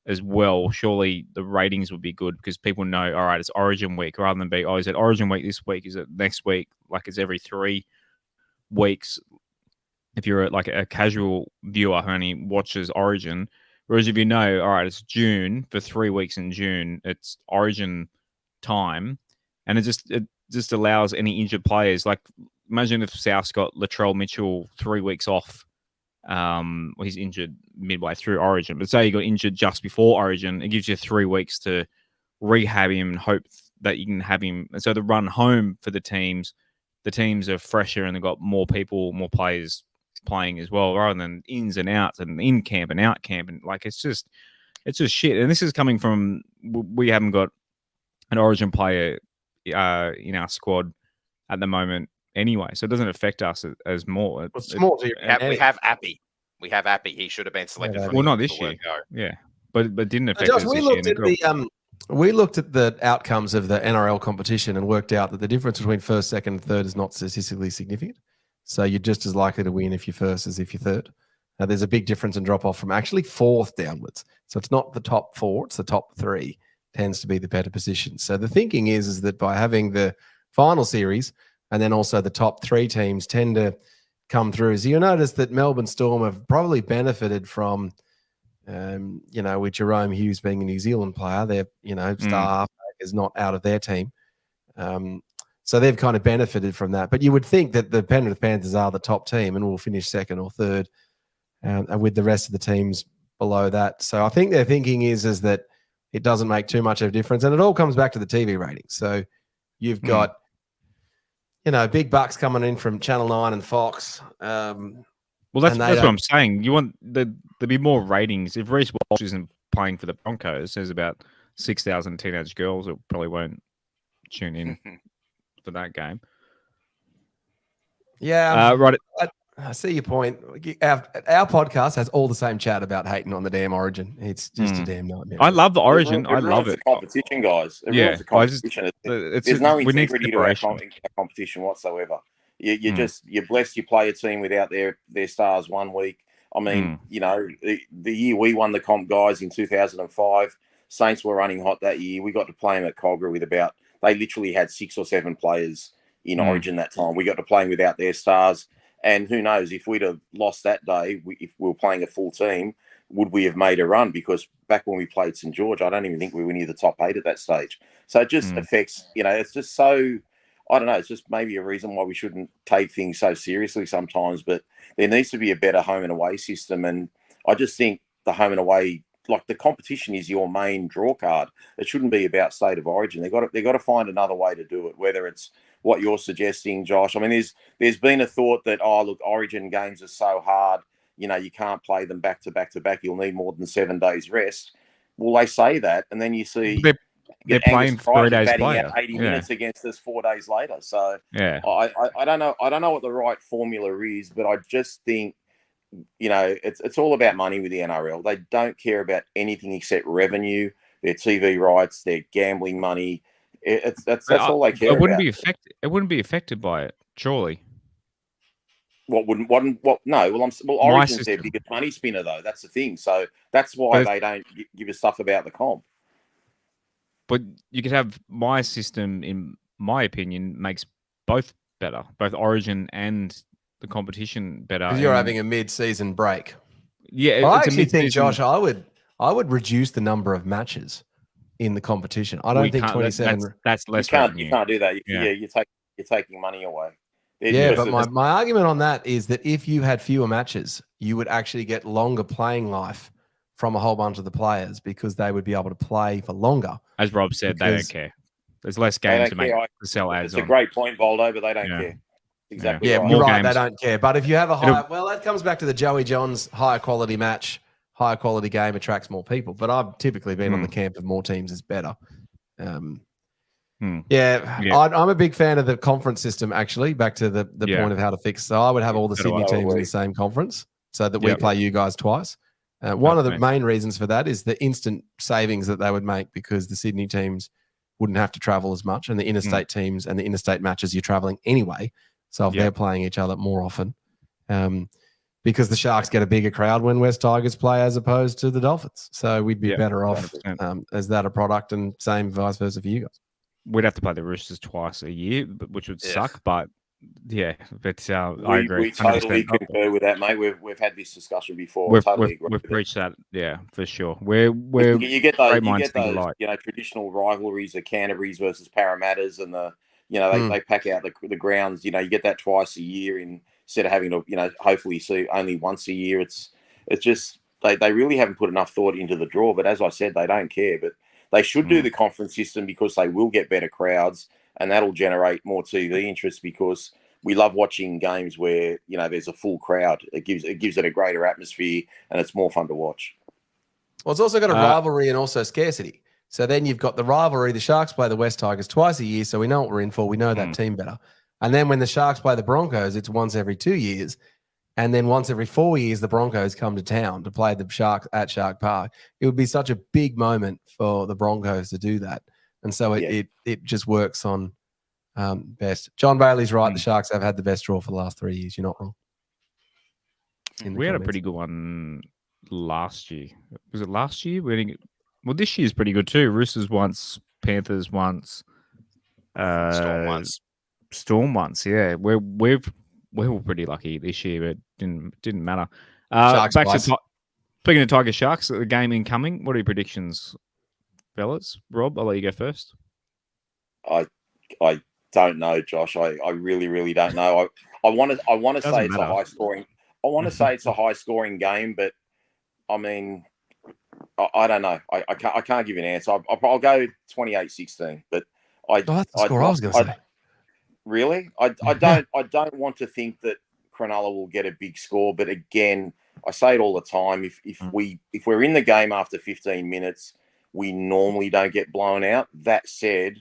as well, surely the ratings would be good, because people know, all right, it's Origin week, rather than be, is it Origin week this week? Is it next week? Like, it's every 3 weeks. If you're like a casual viewer who only watches Origin, whereas if you know, all right, it's June, for 3 weeks in June, it's Origin time, and it just allows any injured players. Like, imagine if South's got Latrell Mitchell 3 weeks off. He's injured midway through Origin, but say he got injured just before Origin, it gives you 3 weeks to rehab him and hope that you can have him. And so the run home for the teams are fresher, and they've got more people, more players playing as well, rather than ins and outs and in camp and out camp, and like it's just shit. And this is coming from, we haven't got an Origin player in our squad at the moment anyway, so it doesn't affect us as more. We have Appy. We have Appy. He should have been selected. Well, not this year. Yeah, but didn't affect us. We looked at We looked at the outcomes of the NRL competition and worked out that the difference between first, second, and third is not statistically significant. So you're just as likely to win if you're first as if you're third. Now, there's a big difference in drop-off from actually fourth downwards. So it's not the top four, it's the top three tends to be the better position. So the thinking is that by having the final series and then also the top three teams tend to come through. So you'll notice that Melbourne Storm have probably benefited from, with Jerome Hughes being a New Zealand player, their, star halfback is not out of their team. So they've kind of benefited from that. But you would think that the Penrith Panthers are the top team and will finish second or third with the rest of the teams below that. So I think their thinking is that it doesn't make too much of a difference. And it all comes back to the TV ratings. So you've got, big bucks coming in from Channel 9 and Fox. Well, that's what I'm saying. You want there'd be more ratings. If Reece Walsh isn't playing for the Broncos, there's about 6,000 teenage girls that probably won't tune in for that game. Yeah. Right. I see your point. Our podcast has all the same chat about hating on the damn Origin. It's just a damn nightmare. I love the Origin. I love it. Competition, guys. There's no integrity to our competition whatsoever. You're blessed you play a team without their stars 1 week. I mean, the year we won the comp, guys, in 2005, Saints were running hot that year. We got to play them at Cogra with they literally had 6 or 7 players in Origin that time. We got to play them without their stars. And who knows, if we'd have lost that day, if we were playing a full team, would we have made a run? Because back when we played St. George, I don't even think we were near the top 8 at that stage. So it just affects, it's just so, I don't know, it's just maybe a reason why we shouldn't take things so seriously sometimes. But there needs to be a better home and away system. And I just think the home and away, like the competition is your main draw card. It shouldn't be about state of origin. They've got to find another way to do it, whether it's what you're suggesting, Josh. I mean, there's been a thought that, Origin games are so hard, you can't play them back to back to back. You'll need more than 7 days rest. Well, they say that, and then you see they're playing 3 days later, 80 minutes against us 4 days later. So yeah, I don't know. I don't know what the right formula is, but I just think, it's all about money with the NRL. They don't care about anything except revenue, their TV rights, their gambling money. That's all they care about. It wouldn't be affected by it, surely. What? No. Well, Origin's their biggest money spinner, though. That's the thing. So that's why they don't give us stuff about the comp. But you could have my system, in my opinion, makes both better, both Origin and the competition better. Because you're having a mid-season break. Yeah, I actually think, Josh, I would reduce the number of matches in the competition. I don't think 27. That's less. You can't do that. You're taking money away. But my argument on that is that if you had fewer matches, you would actually get longer playing life from a whole bunch of the players because they would be able to play for longer. As Rob said, they don't care. There's less games to sell ads. It's a great point, Voldo, but they don't care. Exactly. Yeah, you're right. They don't care. But if you have that comes back to the Joey Johns higher quality match. Higher quality game attracts more people, but I've typically been on the camp of more teams is better. I'm a big fan of the conference system, actually, back to the point of how to fix. So I would have all the Sydney teams in the same conference so that we play you guys twice. One of the main reasons for that is the instant savings that they would make because the Sydney teams wouldn't have to travel as much and the interstate teams and the interstate matches you're traveling anyway. So if they're playing each other more often, because the Sharks get a bigger crowd when West Tigers play as opposed to the Dolphins. So we'd be better off as that a product and same vice versa for you guys. We'd have to play the Roosters twice a year, which would suck, but I agree. We totally concur with that, mate. We've had this discussion before. We've preached that, for sure. You get those traditional rivalries of Canterbury's versus Parramatta's and they pack out the grounds. You get that twice a year instead of having to hopefully see only once a year. It's just they really haven't put enough thought into the draw. But as I said, they don't care. But they should do the conference system because they will get better crowds and that'll generate more TV interest because we love watching games where there's a full crowd. It gives it a greater atmosphere and it's more fun to watch. Well, it's also got a rivalry and also scarcity. So then you've got the rivalry. The Sharks play the West Tigers twice a year, so we know what we're in for. We know that team better. And then when the Sharks play the Broncos, it's once every 2 years. and then once every 4 years, the Broncos come to town to play the Sharks at Shark Park. It would be such a big moment for the Broncos to do that. And so it just works on best. John Bailey's right. The Sharks have had the best draw for the last 3 years. You're not wrong. We had a pretty good one last year. Was it last year? Well, this year's pretty good too. Roosters once, Panthers once, Storm once. Yeah, we were pretty lucky this year, but didn't matter. Sharks Speaking of Tiger Sharks, the game incoming. What are your predictions, fellas? Rob, I'll let you go first. I don't know, Josh. I really, really don't know. I want to say it's a high scoring. I want to say it's a high scoring game, but I mean, I don't know. I can't give you an answer. I'll go 28-16, but that's the score I was going to say. Really? I don't want to think that Cronulla will get a big score, but again, I say it all the time. If we're in the game after 15 minutes, we normally don't get blown out. That said,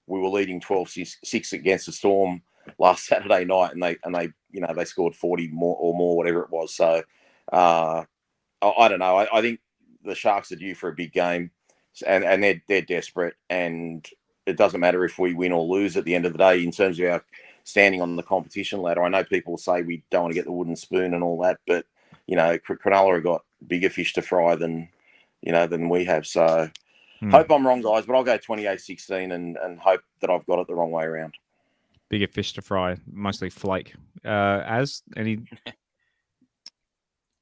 we were leading 12-6 against the Storm last Saturday night, and they scored 40 more, whatever it was. So I don't know. I think the Sharks are due for a big game, and they're desperate. And it doesn't matter if we win or lose at the end of the day in terms of our standing on the competition ladder. I know people say we don't want to get the wooden spoon and all that, but Cronulla have got bigger fish to fry than we have. So hope I'm wrong, guys, but I'll go 28-16 and hope that I've got it the wrong way around. Bigger fish to fry, mostly flake. As any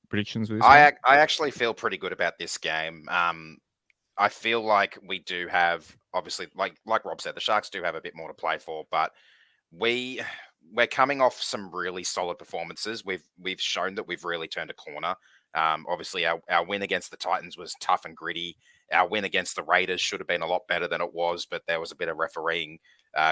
predictions with this I actually feel pretty good about this game. I feel like we do have, obviously, like Rob said, the Sharks do have a bit more to play for, but we're coming off some really solid performances. We've shown that we've really turned a corner. Obviously, our win against the Titans was tough and gritty. Our win against the Raiders should have been a lot better than it was, but there was a bit of refereeing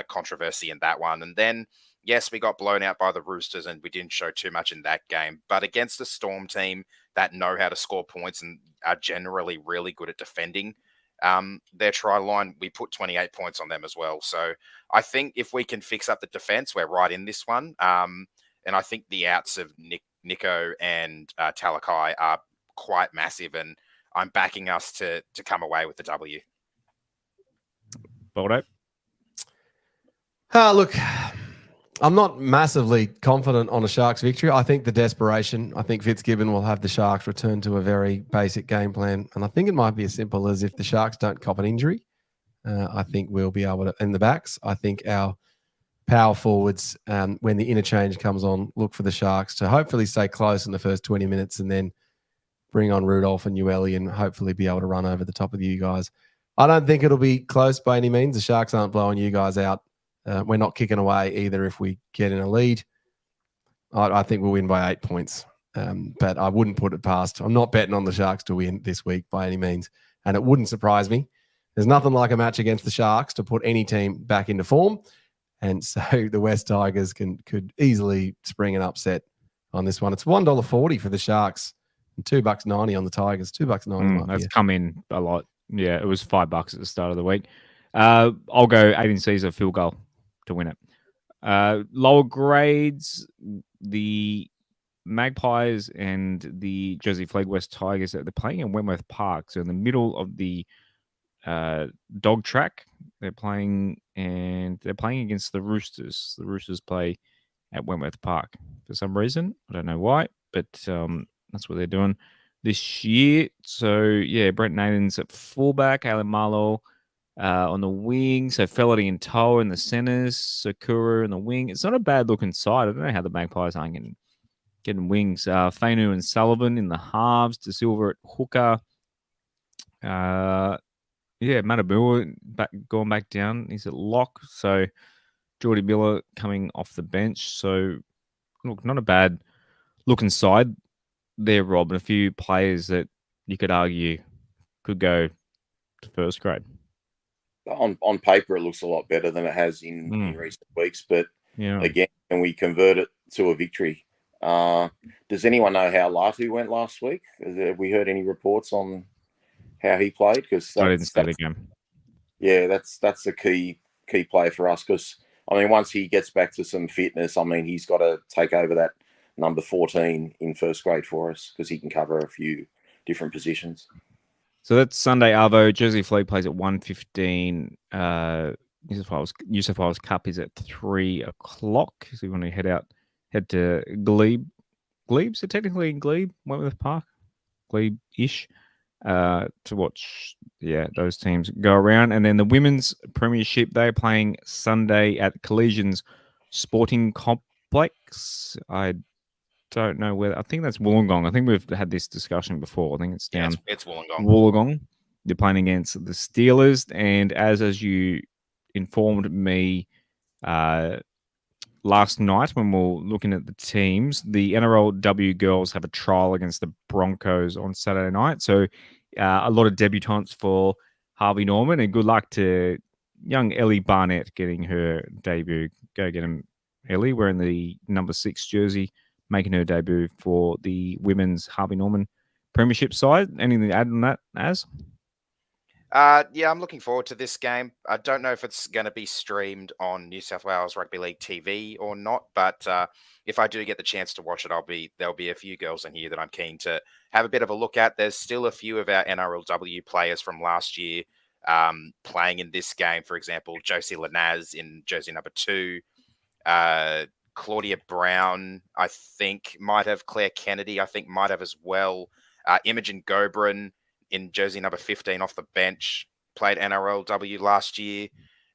controversy in that one. And then, yes, we got blown out by the Roosters and we didn't show too much in that game. But against a Storm team that know how to score points and are generally really good at defending their try line, we put 28 points on them as well. So I think if we can fix up the defense, we're right in this one. And I think the outs of Nico and Talakai are quite massive, and I'm backing us to come away with the W. Boldo? Look, I'm not massively confident on a Sharks victory. I think the desperation, I think Fitzgibbon will have the Sharks return to a very basic game plan. And I think it might be as simple as if the Sharks don't cop an injury, I think we'll be able to, in the backs, I think our power forwards, when the interchange comes on, look for the Sharks to hopefully stay close in the first 20 minutes and then bring on Rudolph and Ueli and hopefully be able to run over the top of you guys. I don't think it'll be close by any means. The Sharks aren't blowing you guys out. We're not kicking away either if we get in a lead. I think we'll win by 8 points. But I wouldn't put it past. I'm not betting on the Sharks to win this week by any means. And it wouldn't surprise me. There's nothing like a match against the Sharks to put any team back into form. And so the West Tigers could easily spring an upset on this one. It's $1.40 for the Sharks and $2.90 on the Tigers. $2.90. That's come in a lot. Yeah, it was $5 at the start of the week. I'll go 18 Caesar field goal to win it. Lower grades, the Magpies and the Jersey Flag West Tigers, they're playing in Wentworth Park. So in the middle of the dog track, they're playing against the Roosters. The Roosters play at Wentworth Park for some reason. I don't know why, but that's what they're doing this year. So yeah, Brent Nathan's at fullback, Alan Marlowe on the wing, so Felity and Toa in the centers, Sakura in the wing. It's not a bad looking side. I don't know how the Magpies aren't getting wings. Fainu and Sullivan in the halves, De Silva at hooker. Matabua going back down. He's at lock. So Geordie Miller coming off the bench. So look, not a bad looking side there, Rob. And a few players that you could argue could go to first grade. On paper, it looks a lot better than it has in recent weeks. But again, can we convert it to a victory? Does anyone know how Latu went last week? Have we heard any reports on how he played? Because I didn't see the game. Yeah, that's a key player for us. Because I mean, once he gets back to some fitness, I mean, he's got to take over that number 14 in first grade for us because he can cover a few different positions. So that's Sunday Arvo. Jersey Fleet plays at 1:15. New South Wales Cup is at 3 o'clock. So you want to head to Glebe. Glebe? So technically in Glebe, Wentworth Park, Glebe-ish, to watch those teams go around. And then the women's premiership, they're playing Sunday at Collegians Sporting Complex. I don't know whether, I think that's Wollongong. I think we've had this discussion before. I think it's down. It's Wollongong. Wollongong. They're playing against the Steelers, and as you informed me last night when we were looking at the teams, the NRLW girls have a trial against the Broncos on Saturday night. So a lot of debutantes for Harvey Norman, and good luck to young Ellie Barnett getting her debut. Go get him, Ellie. Wearing the number 6 jersey, making her debut for the women's Harvey Norman Premiership side. Anything to add on that, Az? Yeah, I'm looking forward to this game. I don't know if it's going to be streamed on New South Wales Rugby League TV or not, but if I do get the chance to watch it, there'll be a few girls in here that I'm keen to have a bit of a look at. There's still a few of our NRLW players from last year playing in this game. For example, Josie Lanaz in jersey number 2. Claudia Brown, I think, might have. Claire Kennedy, I think, might have as well. Imogen Gobrin in jersey number 15 off the bench, played NRLW last year.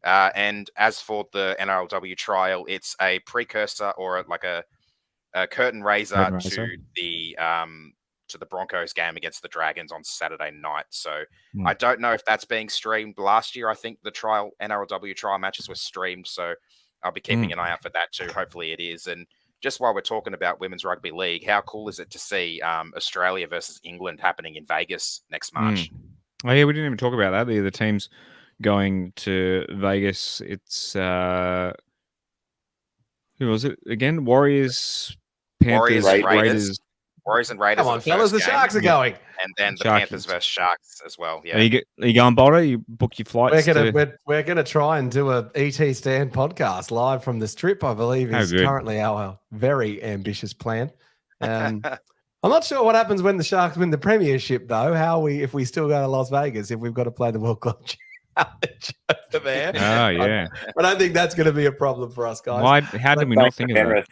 And as for the NRLW trial, it's a precursor or like a curtain raiser to the Broncos game against the Dragons on Saturday night. So I don't know if that's being streamed. Last year, I think the NRLW trial matches were streamed. So I'll be keeping an eye out for that too. Hopefully it is. And just while we're talking about Women's Rugby League, how cool is it to see Australia versus England happening in Vegas next March? Oh, yeah, we didn't even talk about that. The teams going to Vegas. It's who was it again? Warriors, Panthers, Raiders. Warriors and Raiders. Come on, fellas, the Sharks are going. And then the Panthers versus Sharks as well. Yeah. Are you going, Boulder? You book your flights? We're gonna try and do a ET Stand podcast live from the Strip. I believe is currently our very ambitious plan. I'm not sure what happens when the Sharks win the premiership, though. If we still go to Las Vegas, if we've got to play the World Club Challenge over there. Oh yeah. I don't think that's going to be a problem for us, guys. Why? How did we not think of that?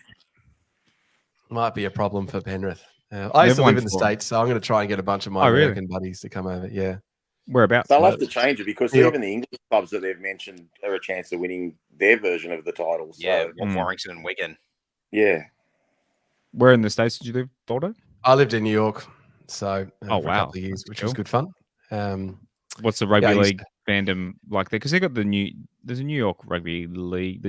Might be a problem for Penrith. I used to live in the States, so I'm going to try and get a bunch of my American buddies to come over. Yeah. Whereabouts? They'll have to change it because even the English clubs that they've mentioned are a chance of winning their version of the titles. Yeah, Warrington and Wigan. Yeah. Where in the States did you live, Baldo? I lived in New York, so for a couple of years, That's which cool. was good fun. What's the rugby league fandom like there? Because they got there's a New York Rugby League.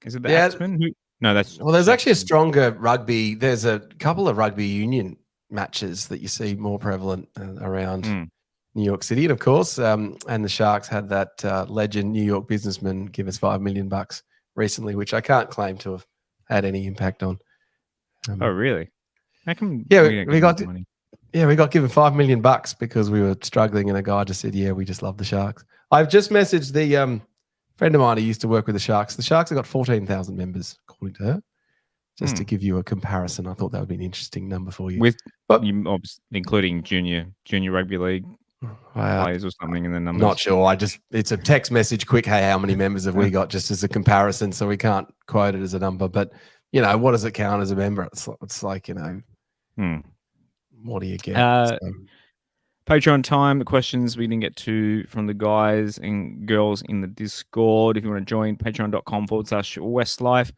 Is it the Axemen? No, there's actually a stronger rugby. There's a couple of rugby union matches that you see more prevalent around New York City, and of course, and the Sharks had that legend New York businessman give us $5 million recently, which I can't claim to have had any impact on. Oh, really? How come? Yeah, we got money? Yeah, we got given $5 million because we were struggling, and a guy just said, "Yeah, we just love the Sharks." I've just messaged the friend of mine who used to work with the Sharks. The Sharks have got 14,000 members, according to her. Just to give you a comparison, I thought that would be an interesting number for you. Including junior rugby league players or something in the numbers. Not sure. It's a text message, quick. Hey, how many members have we got? Just as a comparison, so we can't quote it as a number. But what does it count as a member? It's like what do you get? Patreon time. The questions we didn't get to from the guys and girls in the Discord. If you want to join, patreon.com/WestsLife.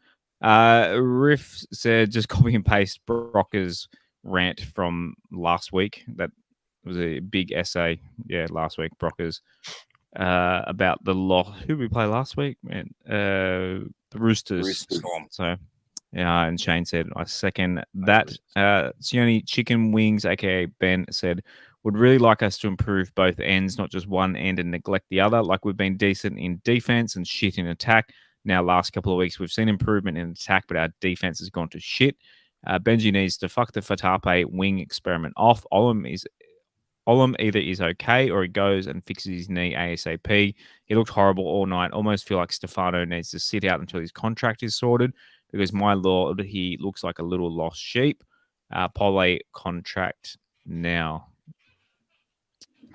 Riff said just copy and paste Brocker's rant from last week. That was a big essay. Yeah, last week, Brocker's about the loss. Who did we play last week? Man, the Roosters. So, yeah, and Shane said, I second that. Sione Chicken Wings, aka Ben, said, would really like us to improve both ends, not just one end and neglect the other. Like we've been decent in defense and shit in attack. Now, last couple of weeks, we've seen improvement in attack, but our defense has gone to shit. Benji needs to fuck the Fatape wing experiment off. Olam either is okay or he goes and fixes his knee ASAP. He looked horrible all night. Almost feel like Stefano needs to sit out until his contract is sorted. because my lord, he looks like a little lost sheep. Pole contract now.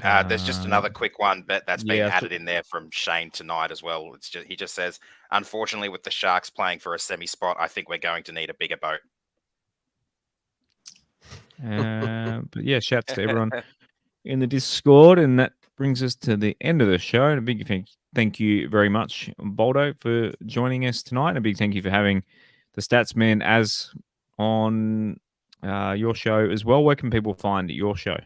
There's just another quick one, but that's been added in there from Shane tonight as well. He just says, unfortunately, with the Sharks playing for a semi spot, I think we're going to need a bigger boat. But yeah, shouts to everyone in the Discord, and that brings us to the end of the show. And a big thank you very much, Boldo, for joining us tonight. And a big thank you for having the Statsman as on your show as well. Where can people find your show?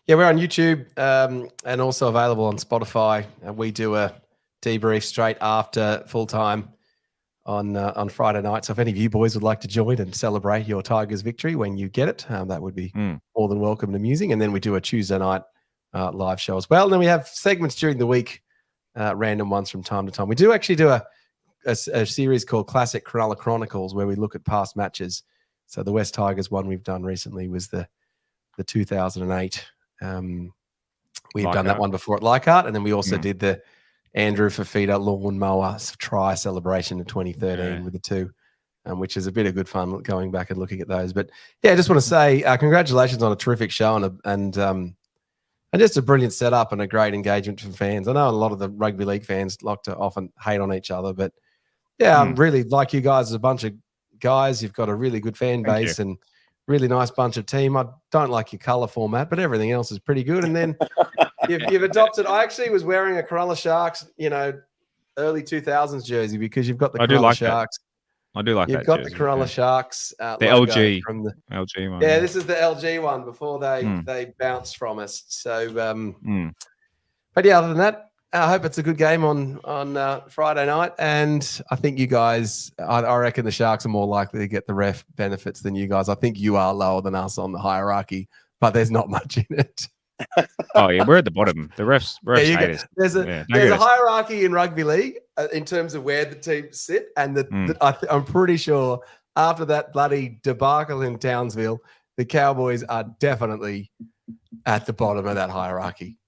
Yeah, we're on YouTube and also available on Spotify. We do a debrief straight after full time on Friday night. So if any of you boys would like to join and celebrate your Tigers victory when you get it, that would be more than welcome and amusing. And then we do a Tuesday night live show as well. And then we have segments during the week, random ones from time to time. We do actually do a series called Classic Cronulla Chronicles, where we look at past matches. So the West Tigers one we've done recently was the 2008. We've done that one before at Leichhardt, and then we also did the Andrew Fafita lawnmower try celebration in 2013 with the two, which is a bit of good fun going back and looking at those. But yeah, I just want to say congratulations on a terrific show and just a brilliant setup and a great engagement from fans. I know a lot of the rugby league fans like to often hate on each other, but yeah, I really like you guys as a bunch of guys. You've got a really good fan base and really nice bunch of team. I don't like your colour format, but everything else is pretty good. And then you've adopted. I actually was wearing a Cronulla Sharks, early 2000s jersey because you've got the Cronulla Sharks. I do like that. You've got the Cronulla Sharks. The LG from the LG one. Yeah, this is the LG one before they bounced from us. So, but yeah, other than that, I hope it's a good game on Friday night. And I think you guys, I reckon the Sharks are more likely to get the ref benefits than you guys. I think you are lower than us on the hierarchy, but there's not much in it. Oh yeah, we're at the bottom. The refs hate us. There's a hierarchy in rugby league in terms of where the teams sit, and I'm pretty sure after that bloody debacle in Townsville, the Cowboys are definitely at the bottom of that hierarchy.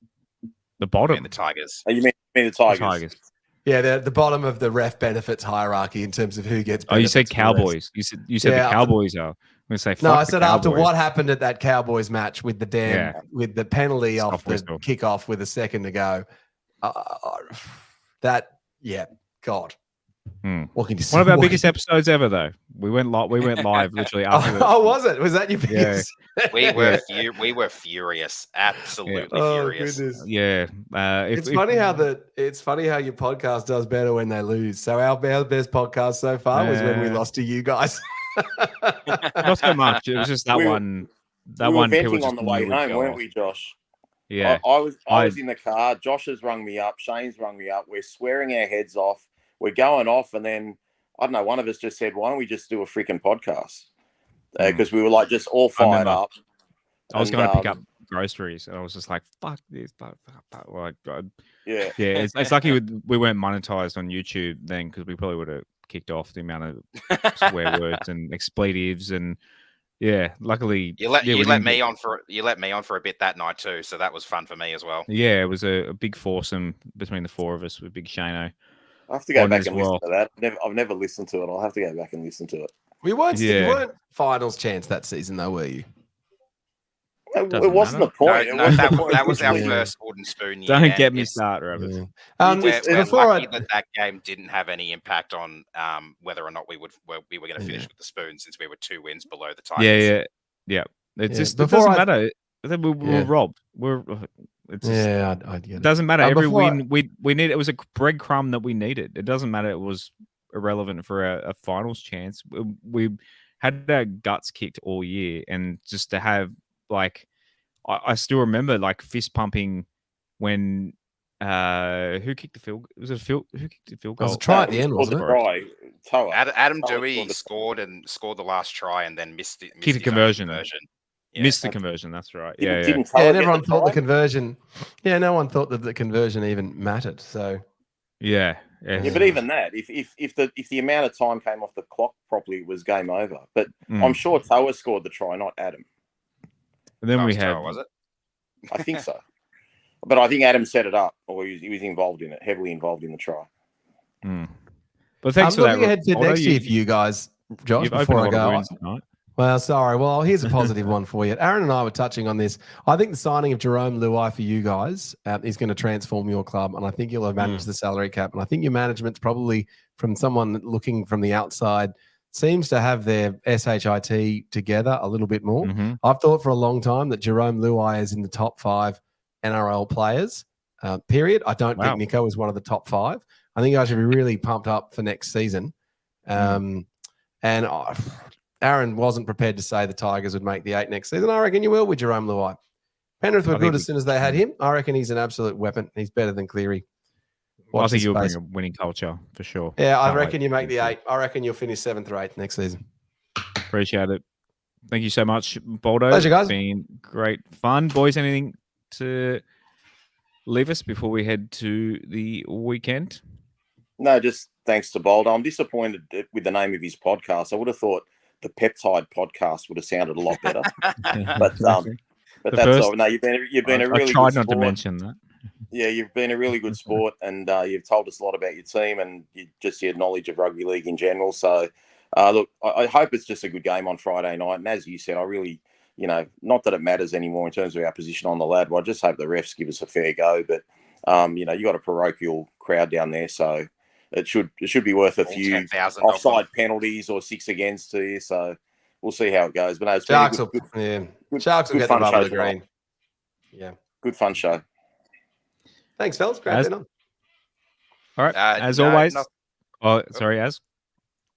The bottom, and the Tigers. Oh, you mean the Tigers? The Tigers. Yeah, they're at the bottom of the ref benefits hierarchy in terms of who gets. Oh, you said Cowboys. You said the Cowboys are. I'm gonna say no. I said after what happened at that Cowboys match with the with the penalty off the kickoff with a second to go. God. What can you say? One of our biggest episodes ever, though. We went live literally after. Was it? Was that your biggest? Yeah. we were furious, absolutely furious. Goodness. Yeah, it's funny how your podcast does better when they lose. So our best podcast so far was when we lost to you guys. Not so much. It was just that one. That one. We were venting on the way home, weren't we, Josh? Yeah. I was in the car. Josh has rung me up. Shane's rung me up. We're swearing our heads off. We're going off, and then I don't know. One of us just said, "Why don't we just do a freaking podcast?" Because we were like just all fired up. I was going to pick up groceries, and I was just like, "Fuck this!" Like, yeah. It's lucky we weren't monetized on YouTube then, because we probably would have kicked off the amount of swear words and expletives, and luckily you let me on for a bit that night too, so that was fun for me as well. Yeah, it was a big foursome between the four of us with Big Shano. I have to go back and listen to that. I've never listened to it. I'll have to go back and listen to it. You weren't finals chance that season, though, were you? It wasn't the point. No, that was our first wooden spoon year. Don't get me started, Roberts. We're lucky that game didn't have any impact on whether or not we were going to finish with the spoon, since we were 2 wins below the Tigers. Yeah. It doesn't matter. We're robbed. It doesn't matter. Every win we need. It was a breadcrumb that we needed. It doesn't matter. It was irrelevant for a finals chance. We had our guts kicked all year, and just to have I still remember fist pumping when who kicked the field? Was it who kicked the field goal? It was a try at the end, wasn't it? Adam Dewey scored the last try and then missed the conversion. Yeah. Missed the conversion. That's right. And everyone thought the conversion. Yeah, no one thought that the conversion even mattered. So yeah, but even that, if the amount of time came off the clock properly, it was game over. But I'm sure Toa scored the try, not Adam. And then was it? I think so. But I think Adam set it up, or he was involved in it, heavily involved in the try. But thanks for looking that. ahead to next year for you guys, Josh. You've before I go, tonight. well, sorry. Well, here's a positive one for you. Aaron and I were touching on this. I think the signing of Jarome Luai for you guys is going to transform your club, and I think you'll have managed the salary cap. And I think your management's probably, from someone looking from the outside, seems to have their SHIT together a little bit more. Mm-hmm. I've thought for a long time that Jarome Luai is in the top 5 NRL players, period. I don't think Nico is one of the top 5. I think I should be really pumped up for next season. Aaron wasn't prepared to say the Tigers would make the 8 next season. I reckon you will with Jarome Luai. Penrith were good as soon as they had him. I reckon he's an absolute weapon. He's better than Cleary. I think you'll bring a winning culture for sure. Yeah, I reckon you make the 8. I reckon you'll finish 7th or 8th next season. Appreciate it. Thank you so much, Boldo. Pleasure, guys. It's been great fun. Boys, anything to leave us before we head to the weekend? No, just thanks to Boldo. I'm disappointed with the name of his podcast. I would have thought the Peptide Podcast would have sounded a lot better. but that's all. No, you've been a really I tried good not sport. to mention that. Yeah, you've been a really good sport, and you've told us a lot about your team and your knowledge of rugby league in general. So, look, I hope it's just a good game on Friday night. And as you said, I really, not that it matters anymore in terms of our position on the ladder. I just hope the refs give us a fair go. But, you got a parochial crowd down there, so it should be worth a few offside penalties or 6 against to you. So we'll see how it goes. But no, it's Sharks good, Sharks will get them above the green. Yeah, good fun show. Thanks, fellas. Great being on. All right, as always. Sorry, Az.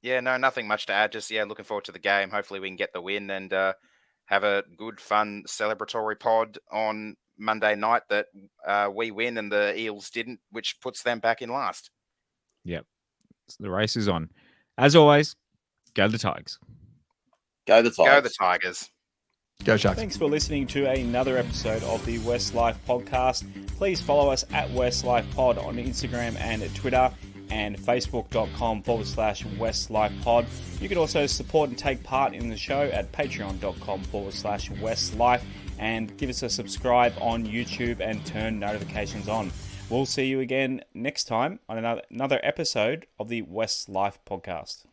Yeah, no, nothing much to add. Just looking forward to the game. Hopefully, we can get the win and have a good, fun, celebratory pod on Monday night that we win and the Eels didn't, which puts them back in last. Yep. So the race is on. As always, go the Tigers. Go the Tigers. Go the Tigers. Go Sharks. Thanks for listening to another episode of the WestsLife podcast. Please follow us at WestsLife Pod on Instagram and Twitter and facebook.com/WestsLife Pod. You can also support and take part in the show at patreon.com/WestsLife and give us a subscribe on YouTube and turn notifications on. We'll see you again next time on another episode of the WestsLife podcast.